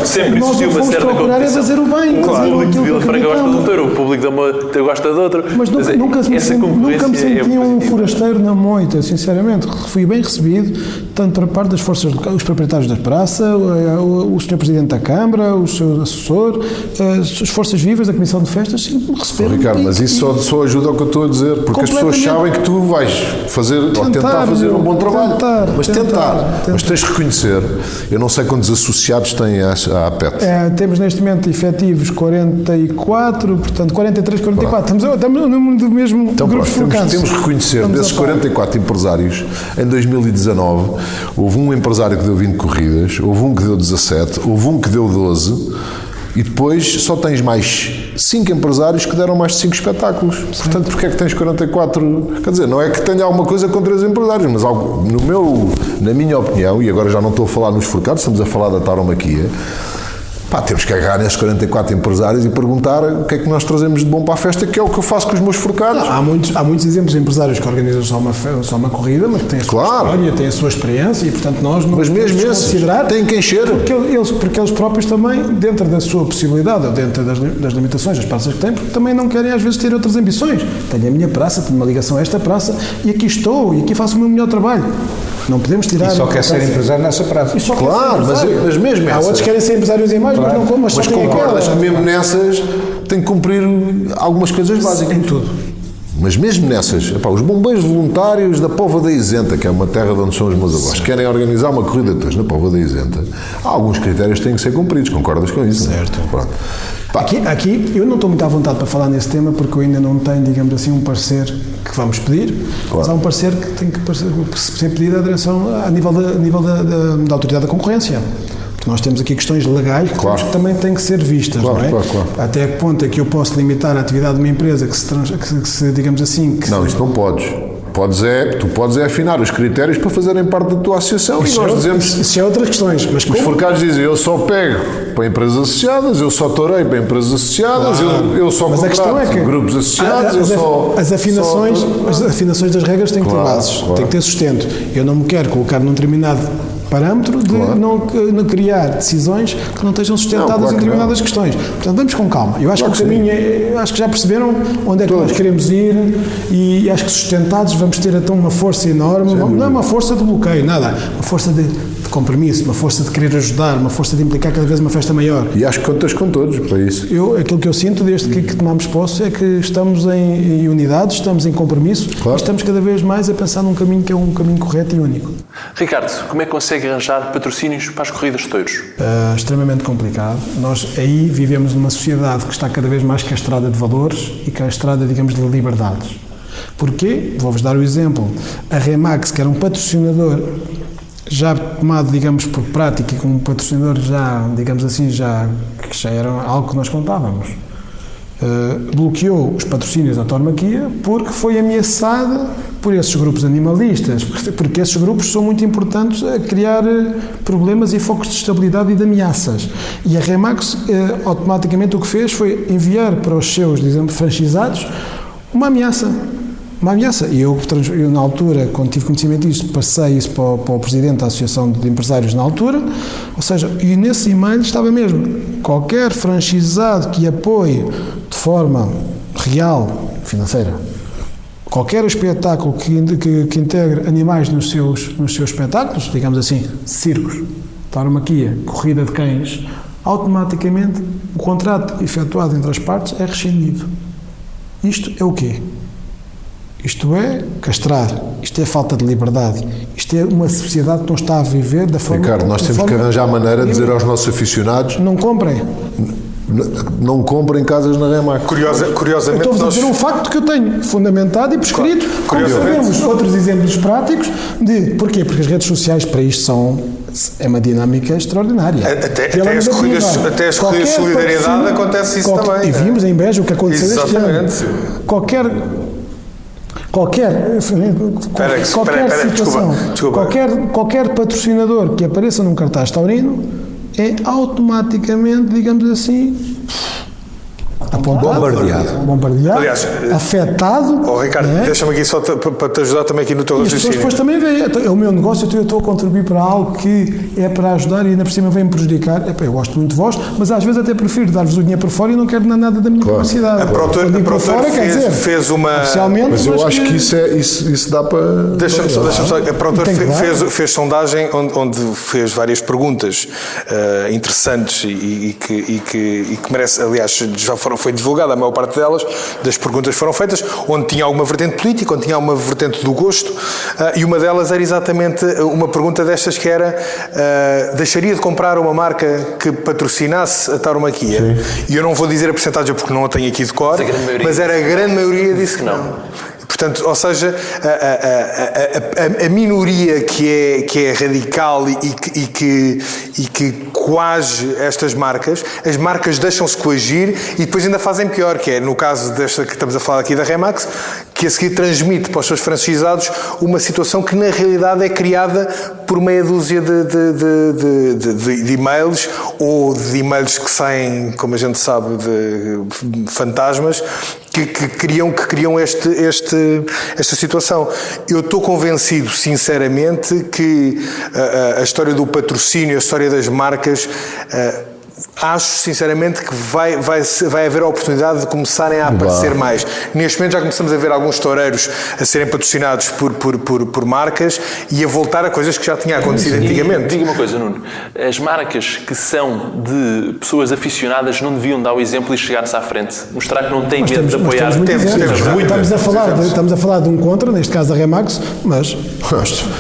sempre existiu uma certa procurar competição. É fazer o bem. Claro. O público de Vila Franca gosta de outro, o público da Moita gosta de outro. Mas nunca me senti um forasteiro na Moita, sinceramente. Fui bem recebido, tanto por parte das forças locais, os proprietários da praça, o Sr. Presidente da Câmara, o seu assessor, as forças vivas da Comissão de Festas, sempre me receberam. Ricardo, mas isso só ajuda ao que eu estou a dizer, porque as pessoas sabem que tu vais fazer, ou tentar fazer um bom trabalho. Tentar. Mas tens de reconhecer, eu não sei quantos associados têm a APET. Temos neste momento efetivos 44, portanto 43, 44. Estamos no número do mesmo grupo de temos de reconhecer, desses 44 empresários, em 2019, houve um empresário que deu 20 corridas, houve um que deu 17, houve um que deu 12, e depois só tens mais 5 empresários que deram mais de 5 espetáculos. Portanto, porque é que tens 44? Quer dizer, não é que tenha alguma coisa contra os empresários, mas na minha opinião, e agora já não estou a falar nos forcados, estamos a falar da tauromaquia, Pá, temos que agarrar nestes 44 empresários e perguntar o que é que nós trazemos de bom para a festa, que é o que eu faço com os meus forcados. Há muitos exemplos de empresários que organizam só uma corrida, mas que têm a sua história, têm a sua experiência e, portanto, nós não mas mesmo podemos considerar... têm que encher. Porque eles próprios também, dentro da sua possibilidade, ou dentro das limitações, das praças que têm, porque também não querem, às vezes, ter outras ambições. Tenho a minha praça, tenho uma ligação a esta praça e aqui estou, e aqui faço o meu melhor trabalho. Não podemos tirar... E só quer ser empresário nessa praça. Claro, mas mesmo há outros que querem ser empresários em mais, mas não como, mas concordas que mesmo nessas tem que cumprir algumas coisas básicas. Em tudo. Mas mesmo nessas, epá, os bombeiros voluntários da Póvoa da Isenta, que é uma terra de onde são os meus avós, querem organizar uma corrida de touros na Póvoa da Isenta, há alguns critérios que têm que ser cumpridos, concordas com isso? Certo. Pronto. Aqui eu não estou muito à vontade para falar nesse tema porque eu ainda não tenho, digamos assim, um parecer que vamos pedir, mas há um parecer que tem que ser pedido à direção a nível da autoridade da concorrência. Porque nós temos aqui questões legais que também têm que ser vistas, não é? Claro. Até que ponto é que eu posso limitar a atividade de uma empresa que se digamos assim... Não, isso não podes. Tu podes afinar os critérios para fazerem parte da tua associação e nós dizemos... Isso é outras questões, mas os forcados dizem, eu só pego para empresas associadas, eu só torei para empresas associadas, eu só mas contrato a questão é que grupos associados, as afinações das regras têm que ter bases, têm que ter sustento. Eu não me quero colocar num determinado parâmetro de não criar decisões que não estejam sustentadas em determinadas questões. Portanto, vamos com calma. Eu acho que o caminho acho que já perceberam onde é que nós queremos ir e acho que sustentados vamos ter então uma força enorme, não é uma força de bloqueio, nada, uma força de compromisso, uma força de querer ajudar, uma força de implicar cada vez uma festa maior. E acho que contas com todos para isso. Aquilo que eu sinto desde que tomamos posse é que estamos em unidade, estamos em compromisso e estamos cada vez mais a pensar num caminho que é um caminho correto e único. Ricardo, como é que consegue arranjar patrocínios para as corridas de touros? Extremamente complicado. Nós aí vivemos numa sociedade que está cada vez mais castrada de valores e castrada, digamos, de liberdades. Porquê? Vou-vos dar o exemplo. A Remax, que era um patrocinador já tomado, digamos, por prática e como um patrocinador já, digamos assim, que já era algo que nós contávamos, bloqueou os patrocínios da tauromaquia porque foi ameaçada por esses grupos animalistas, porque esses grupos são muito importantes a criar problemas e focos de estabilidade e de ameaças. E a Remax, automaticamente, o que fez foi enviar para os seus, digamos, franchisados uma ameaça. E eu, na altura, quando tive conhecimento disto, passei isso para o presidente da Associação de Empresários na altura, ou seja, e nesse e-mail estava mesmo, qualquer franchisado que apoie de forma real, financeira, qualquer espetáculo que integre animais nos seus espetáculos, digamos assim, circos, tauromaquia, corrida de cães, automaticamente o contrato efetuado entre as partes é rescindido. Isto é o quê? Isto é castrar, isto é falta de liberdade, isto é uma sociedade que não está a viver da forma... Ricardo, nós temos que arranjar a maneira de dizer aos nossos aficionados... Não comprem. Não comprem casas na Remax. Curiosamente... Estou-vos a dizer um facto que eu tenho fundamentado e prescrito. Como sabemos outros exemplos práticos de... Porquê? Porque as redes sociais para isto é uma dinâmica extraordinária. Até as corridas de solidariedade acontece isso também. E vimos em Beja o que aconteceu este ano. Qualquer situação, qualquer patrocinador que apareça num cartaz taurino é automaticamente, digamos assim, bombardeado, aliás, afetado. Ricardo, deixa-me aqui só para te ajudar também aqui no teu raciocínio. E as pessoas depois também veem, é o meu negócio, eu estou a contribuir para algo que é para ajudar e ainda por cima vem-me prejudicar. Eu gosto muito de vós, mas às vezes até prefiro dar-vos o dinheiro por fora e não quero nada da minha capacidade. A Protor fez uma... Oficialmente, mas eu acho que isso dá para... Deixa-me só, a Protor fez sondagem onde fez várias perguntas interessantes e que merece, aliás, já foi divulgada a maior parte das perguntas foram feitas, onde tinha alguma vertente política, onde tinha alguma vertente do gosto, e uma delas era exatamente uma pergunta destas que era deixaria de comprar uma marca que patrocinasse a tauromaquia? Sim. E eu não vou dizer a percentagem porque não a tenho aqui de cor, mas era a grande maioria disse que não. Portanto, ou seja, a minoria que é radical e que coage estas marcas, as marcas deixam-se coagir e depois ainda fazem pior, que é no caso desta que estamos a falar aqui da Remax, que a seguir transmite para os seus franchisados uma situação que na realidade é criada por meia dúzia de e-mails, ou de e-mails que saem, como a gente sabe, de fantasmas, que criam esta situação. Eu estou convencido, sinceramente, que a história do patrocínio, a história das marcas, acho sinceramente que vai haver a oportunidade de começarem a aparecer mais. Neste momento já começamos a ver alguns toureiros a serem patrocinados por marcas e a voltar a coisas que já tinha acontecido antigamente. Diga uma coisa, Nuno. As marcas que são de pessoas aficionadas não deviam dar o exemplo e chegar-se à frente. Mostrar que não têm medo de apoiar. Estamos a falar de um contra, neste caso da Remax, mas...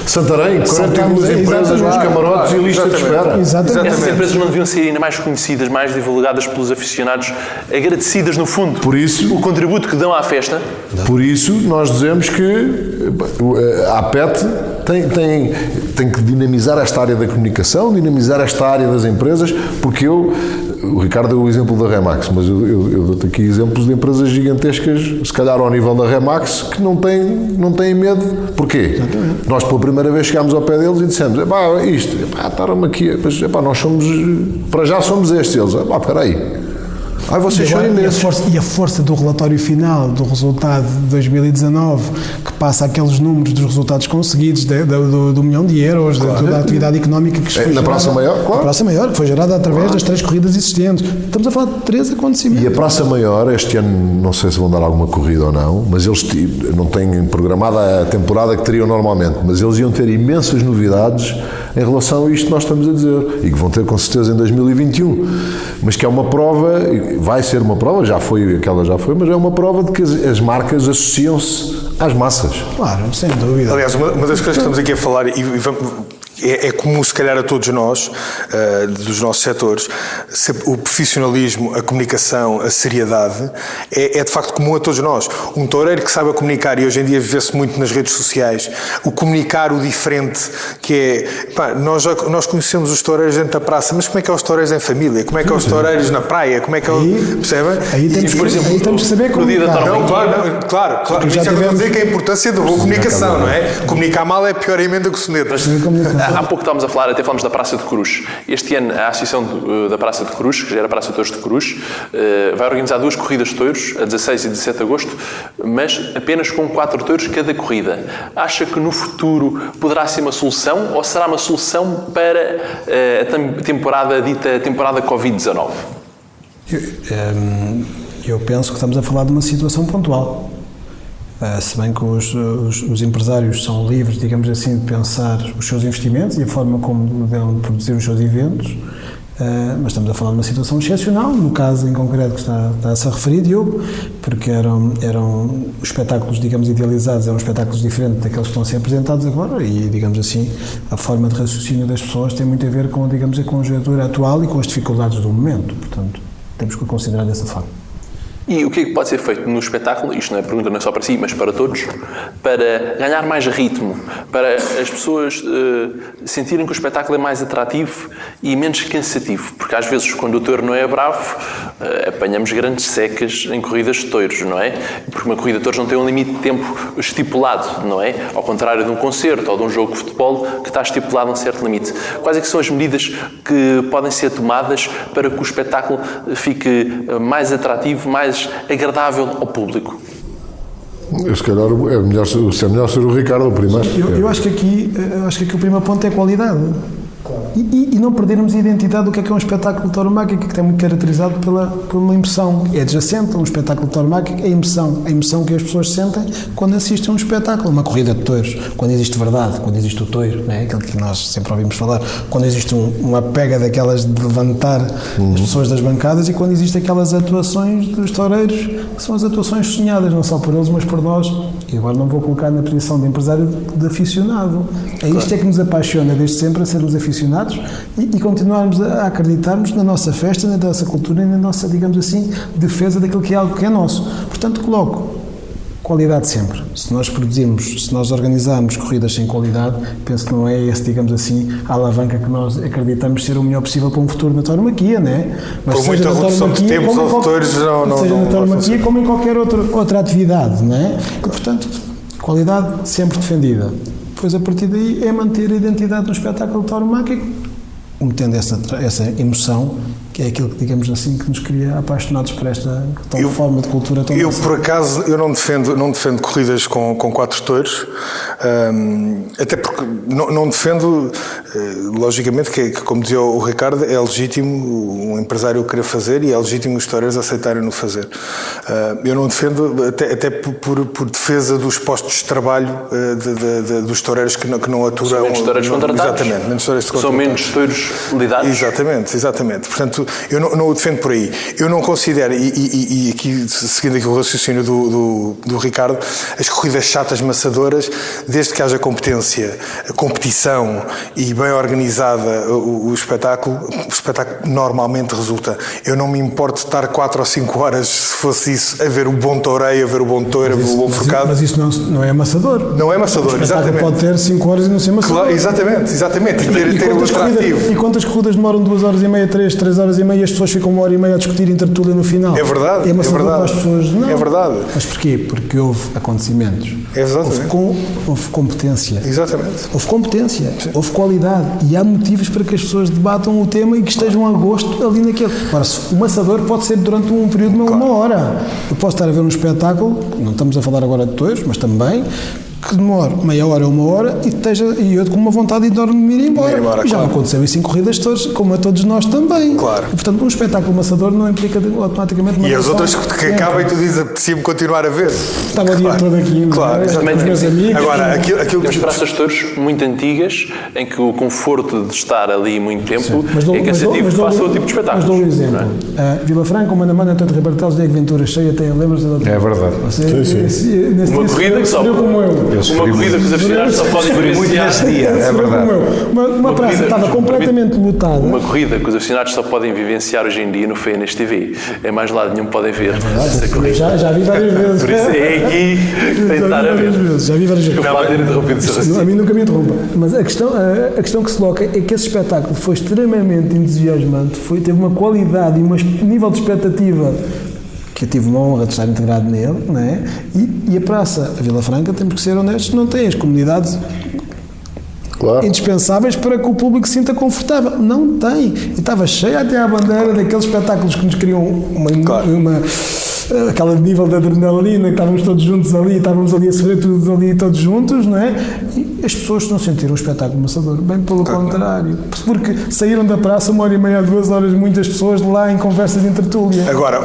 Santarém, 42 empresas nos camarotes e lista de espera. Exatamente. Essas empresas não deviam ser ainda mais conhecidas, mais divulgadas pelos aficionados, agradecidas, no fundo, por isso, o contributo que dão à festa. Por isso, nós dizemos que a APET tem que dinamizar esta área da comunicação, dinamizar esta área das empresas, porque o Ricardo deu o exemplo da Remax, mas eu dou-te aqui exemplos de empresas gigantescas, se calhar ao nível da Remax, que não têm medo. Porquê? Exatamente. Nós pela primeira vez chegámos ao pé deles e dissemos, estaram-me aqui, mas nós somos, para já somos estes. Eles, espera aí. Vocês são imensos. E a força do relatório final, do resultado de 2019, que passa aqueles números dos resultados conseguidos, do milhão de euros, de toda a atividade económica que foi na Praça Maior, claro. A Praça Maior, que foi gerada através das 3 corridas existentes. Estamos a falar de 3 acontecimentos. E a Praça Maior, este ano, não sei se vão dar alguma corrida ou não, mas eles não têm programada a temporada que teriam normalmente, mas eles iam ter imensas novidades em relação a isto que nós estamos a dizer, e que vão ter com certeza em 2021, mas que é uma prova, vai ser uma prova, já foi, mas é uma prova de que as marcas associam-se às massas. Claro, sem dúvida. Aliás, uma das coisas que estamos aqui a falar, é comum se calhar a todos nós, dos nossos setores, o profissionalismo, a comunicação, a seriedade, é de facto comum a todos nós. Um toureiro que saiba comunicar, e hoje em dia vê-se muito nas redes sociais, o comunicar o diferente, que é, nós conhecemos os toureiros dentro da praça, mas como é que é os toureiros em família? Como é que é os toureiros na praia? Como é que é percebem? Aí temos que saber comunicar. Claro. Isso é para dizer que a importância da boa comunicação, não é? Comunicar mal é a pior emenda que o soneto. Há pouco estávamos a falar, até falamos da Praça de Cruz. Este ano, a Associação da Praça de Cruz, que já era a Praça de Touros de Cruz, vai organizar 2 corridas de touros, a 16 e 17 de agosto, mas apenas com 4 touros cada corrida. Acha que no futuro poderá ser uma solução ou será uma solução para a temporada dita temporada Covid-19? Eu penso que estamos a falar de uma situação pontual. Se bem que os empresários são livres, digamos assim, de pensar os seus investimentos e a forma como devem produzir os seus eventos, mas estamos a falar de uma situação excepcional, no caso em concreto que está-se a referir, Diogo, porque eram os espetáculos, digamos, idealizados, eram espetáculos diferentes daqueles que estão a ser apresentados agora e, digamos assim, a forma de raciocínio das pessoas tem muito a ver com, digamos, a conjuntura atual e com as dificuldades do momento, portanto, temos que o considerar dessa forma. E o que é que pode ser feito no espetáculo, isto não é pergunta não é só para si, mas para todos, para ganhar mais ritmo, para as pessoas sentirem que o espetáculo é mais atrativo e menos cansativo? Porque às vezes, quando o touro não é bravo, apanhamos grandes secas em corridas de touros, não é? Porque uma corrida de touros não tem um limite de tempo estipulado, não é? Ao contrário de um concerto ou de um jogo de futebol que está estipulado um certo limite. Quais é que são as medidas que podem ser tomadas para que o espetáculo fique mais atrativo, mais agradável ao público? Se calhar é melhor ser o Ricardo o primeiro. Eu acho que aqui o primeiro ponto é a qualidade. E não perdermos a identidade do que é um espetáculo tauromáquico, que é muito caracterizado por uma emoção. É adjacente a um espetáculo tauromáquico, é a emoção que as pessoas sentem quando assistem a um espetáculo, uma corrida de touros, quando existe verdade, quando existe o touro, não é? Aquilo que nós sempre ouvimos falar, quando existe uma pega daquelas de levantar as pessoas das bancadas e quando existem aquelas atuações dos toureiros, que são as atuações sonhadas, não só por eles, mas por nós. E agora não vou colocar na posição de empresário, de aficionado. É isto que nos apaixona desde sempre, a sermos aficionados e continuarmos a acreditarmos na nossa festa, na nossa cultura e na nossa, digamos assim, defesa daquilo que é algo que é nosso. Portanto, coloco Qualidade sempre. Se nós organizarmos corridas sem qualidade, penso que não é esse, digamos assim, a alavanca que nós acreditamos ser o melhor possível para um futuro na tauromaquia, não é? Mas por muita redução de tempos ou vetores, seja na tauromaquia como em qualquer outra atividade, não é? E, portanto, qualidade sempre defendida. Depois, a partir daí, é manter a identidade do espetáculo tauromáquico, metendo essa emoção, que é aquilo que, digamos assim, que nos cria apaixonados por esta forma de cultura tão Eu, por acaso, eu não defendo corridas com 4 touros, até porque não defendo, logicamente, que como dizia o Ricardo, é legítimo um empresário querer fazer e é legítimo os toureiros aceitarem-no fazer. Eu não defendo, até por defesa dos postos de trabalho dos toureiros que não aturam. São menos toureiros contratados. Exatamente, menos toureiros contratados. São menos touros lidados. Exatamente. Portanto, eu não o defendo por aí. Eu não considero, e aqui, seguindo aqui o raciocínio do Ricardo, as corridas chatas, maçadoras, desde que haja competição e bem organizada o espetáculo normalmente resulta. Eu não me importo de estar 4 ou 5 horas, se fosse isso, a ver o bom toureio, a ver o bom touro, a ver o bom forcado. Mas isso não é amassador. Não é amassador, exatamente. Pode ter 5 horas e não ser amassador. Claro, exatamente. E ter o atrativo. E quantas corridas demoram 2 horas e meia, 3 horas e meia, e as pessoas ficam 1 hora e meia a discutir em tertúlia no final? É verdade. É amassador para as pessoas? Não. É verdade. Mas porquê? Porque houve acontecimentos. Exatamente. Houve competência. Exatamente. Houve competência. Sim. Houve qualidade. E há motivos para que as pessoas debatam o tema e que estejam a gosto ali naquele. Agora, o maçador pode ser durante um período de 1 hora. Eu posso estar a ver um espetáculo, não estamos a falar agora de touros, mas também, que demora meia hora ou 1 hora e eu com uma vontade enorme de me ir embora. E já me aconteceu isso em corridas de touros, como a todos nós também. Claro. E, portanto, um espetáculo maçador não implica automaticamente uma E as outras que acabam e tu dizes, apetecia-me continuar a ver. Estava o dia todo aqui, claro, com os meus amigos. Agora, aquilo temos praças de touros muito antigas, em que o conforto de estar ali muito tempo é cansativo face ao tipo de espetáculos. Mas dou um exemplo. Vila Franca, o Manda Antônio Ribartelos, Diego Ventura, cheia, lembras-te da outra? É verdade. Uma corrida que só... Uma corrida que os aficionados só podem vivenciar. É verdade. Uma praça estava completamente lotada. Uma corrida que os aficionados só podem vivenciar hoje em dia no FENAS TV. É mais lado nenhum podem ver essa corrida. Já vi várias vezes. Por isso é aqui que tem de estar a ver. Já vi várias vezes. Eu pode ter interrompido o seu raciocínio. A mim nunca me interrompa. Mas a questão que se coloca é que esse espetáculo foi extremamente entusiasmante, teve uma qualidade e um nível de expectativa que eu tive uma honra de estar integrado nele, não é? E a praça, a Vila Franca, temos que ser honestos, não tem as comunidades indispensáveis para que o público se sinta confortável. Não tem. E estava cheia até à bandeira daqueles espetáculos que nos criam aquele nível de adrenalina, que estávamos todos juntos ali, estávamos ali a sofrer tudo ali todos juntos, não é? E as pessoas não sentiram o espetáculo maçador, bem pelo contrário, porque saíram da praça 1 hora e meia, 2 horas, muitas pessoas lá em conversas de tertúlia. Agora,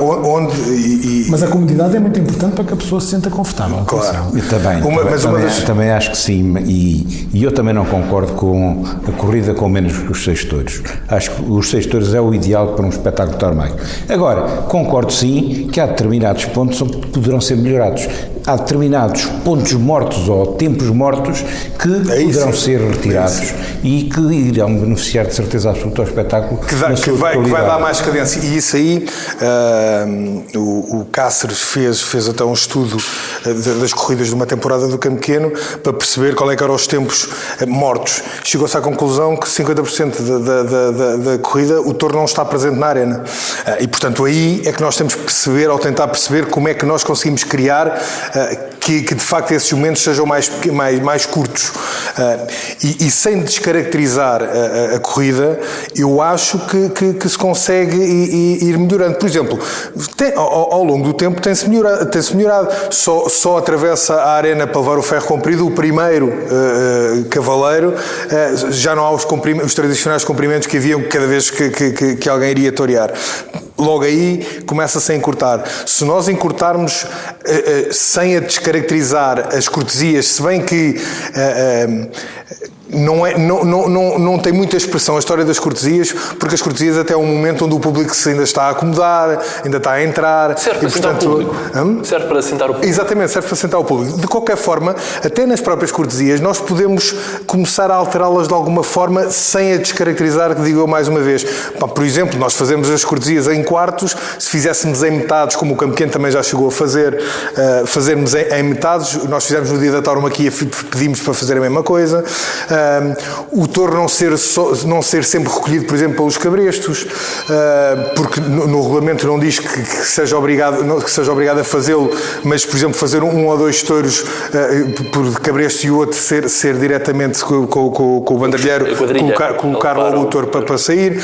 mas a comunidade é muito importante para que a pessoa se sinta confortável. Claro. Eu também acho que sim, e eu também não concordo com a corrida com menos que os 6 touros. Acho que os 6 touros é o ideal para um espetáculo tauromáquico. Agora, concordo sim que há determinados pontos que poderão ser melhorados. Há determinados pontos mortos ou tempos mortos que poderão ser retirados e que irão beneficiar de certeza absoluta ao espetáculo que vai dar mais cadência. E isso aí, o Cáceres fez até um estudo das corridas de uma temporada do Campo Pequeno para perceber qual é que eram os tempos mortos. Chegou-se à conclusão que 50% da corrida o touro não está presente na arena. E, portanto, aí é que nós temos que perceber, ou tentar perceber, como é que nós conseguimos criar que de facto esses momentos sejam mais curtos. E sem descaracterizar a corrida, eu acho que se consegue ir melhorando. Por exemplo, ao longo do tempo tem-se melhorado. Só atravessa a arena para levar o ferro comprido o primeiro cavaleiro, já não há os tradicionais comprimentos que haviam cada vez que alguém iria torear. Logo aí começa-se a encurtar. Se nós encurtarmos sem a descaracterizar as cortesias, se bem que não tem muita expressão a história das cortesias, porque as cortesias até é um momento onde o público se ainda está a acomodar, ainda está a entrar. Serve para sentar o público. Serve para sentar o público. Exatamente, serve para sentar o público. De qualquer forma, até nas próprias cortesias, nós podemos começar a alterá-las de alguma forma sem a descaracterizar, que digo eu mais uma vez. Por exemplo, nós fazemos as cortesias em quartos, se fizéssemos em metades, como o Campo Pequeno também já chegou a fazer, fazermos em metades, nós fizemos no dia da tauromaquia, pedimos para fazer a mesma coisa. O touro não ser sempre recolhido, por exemplo, pelos cabrestos, porque no regulamento não diz que seja obrigado a fazê-lo, mas, por exemplo, fazer um ou dois touros por cabresto e o outro ser diretamente com o bandalheiro, colocar logo o touro para sair.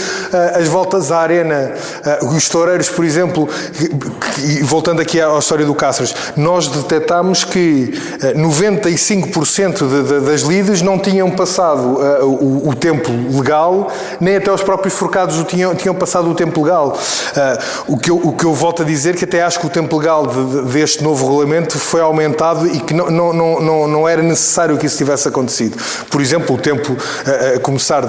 As voltas à arena, os toureiros, por exemplo, e voltando aqui à história do Cáceres, nós detectámos que 95% das lides não tinham passado o tempo legal, nem até os próprios forcados tinham passado o tempo legal. O que eu volto a dizer, que até acho que o tempo legal deste novo regulamento foi aumentado e que não era necessário que isso tivesse acontecido. Por exemplo, o tempo a começar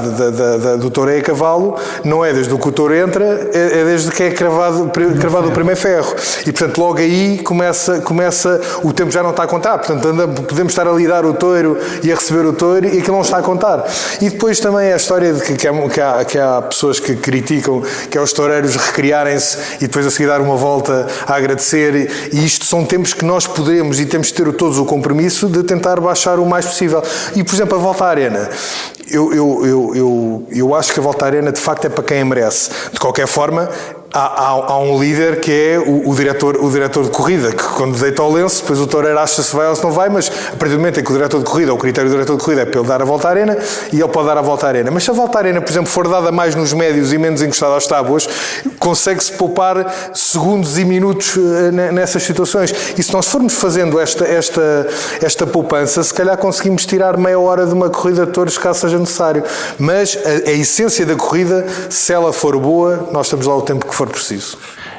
do toureio a cavalo não é desde que o touro entra, é desde que é cravado o primeiro ferro. E, portanto, logo aí começa o tempo já não está a contar. Portanto, podemos estar a lidar o touro e a receber o touro e aquilo não está a contar. E depois também a história de que há pessoas que criticam, que é os toureiros recriarem-se e depois a seguir dar uma volta a agradecer. E isto são tempos que nós podemos e temos de ter todos o compromisso de tentar baixar o mais possível. E, por exemplo, a volta à arena. Eu acho que a volta à arena de facto é para quem a merece. De qualquer forma, há um líder que é o diretor de corrida, que quando deita ao lenço, depois o toureiro acha se vai ou se não vai, mas a partir do momento em que o diretor de corrida, o critério do diretor de corrida é para ele dar a volta à arena, e ele pode dar a volta à arena. Mas se a volta à arena, por exemplo, for dada mais nos médios e menos encostada aos tábuas, consegue-se poupar segundos e minutos nessas situações. E se nós formos fazendo esta poupança, se calhar conseguimos tirar meia hora de uma corrida de touros, caso seja necessário. Mas a essência da corrida, se ela for boa, nós estamos lá o tempo que for preciso.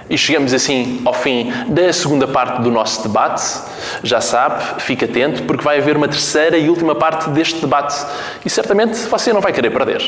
E chegamos assim ao fim da segunda parte do nosso debate. Já sabe, fique atento, porque vai haver uma terceira e última parte deste debate. E certamente você não vai querer perder.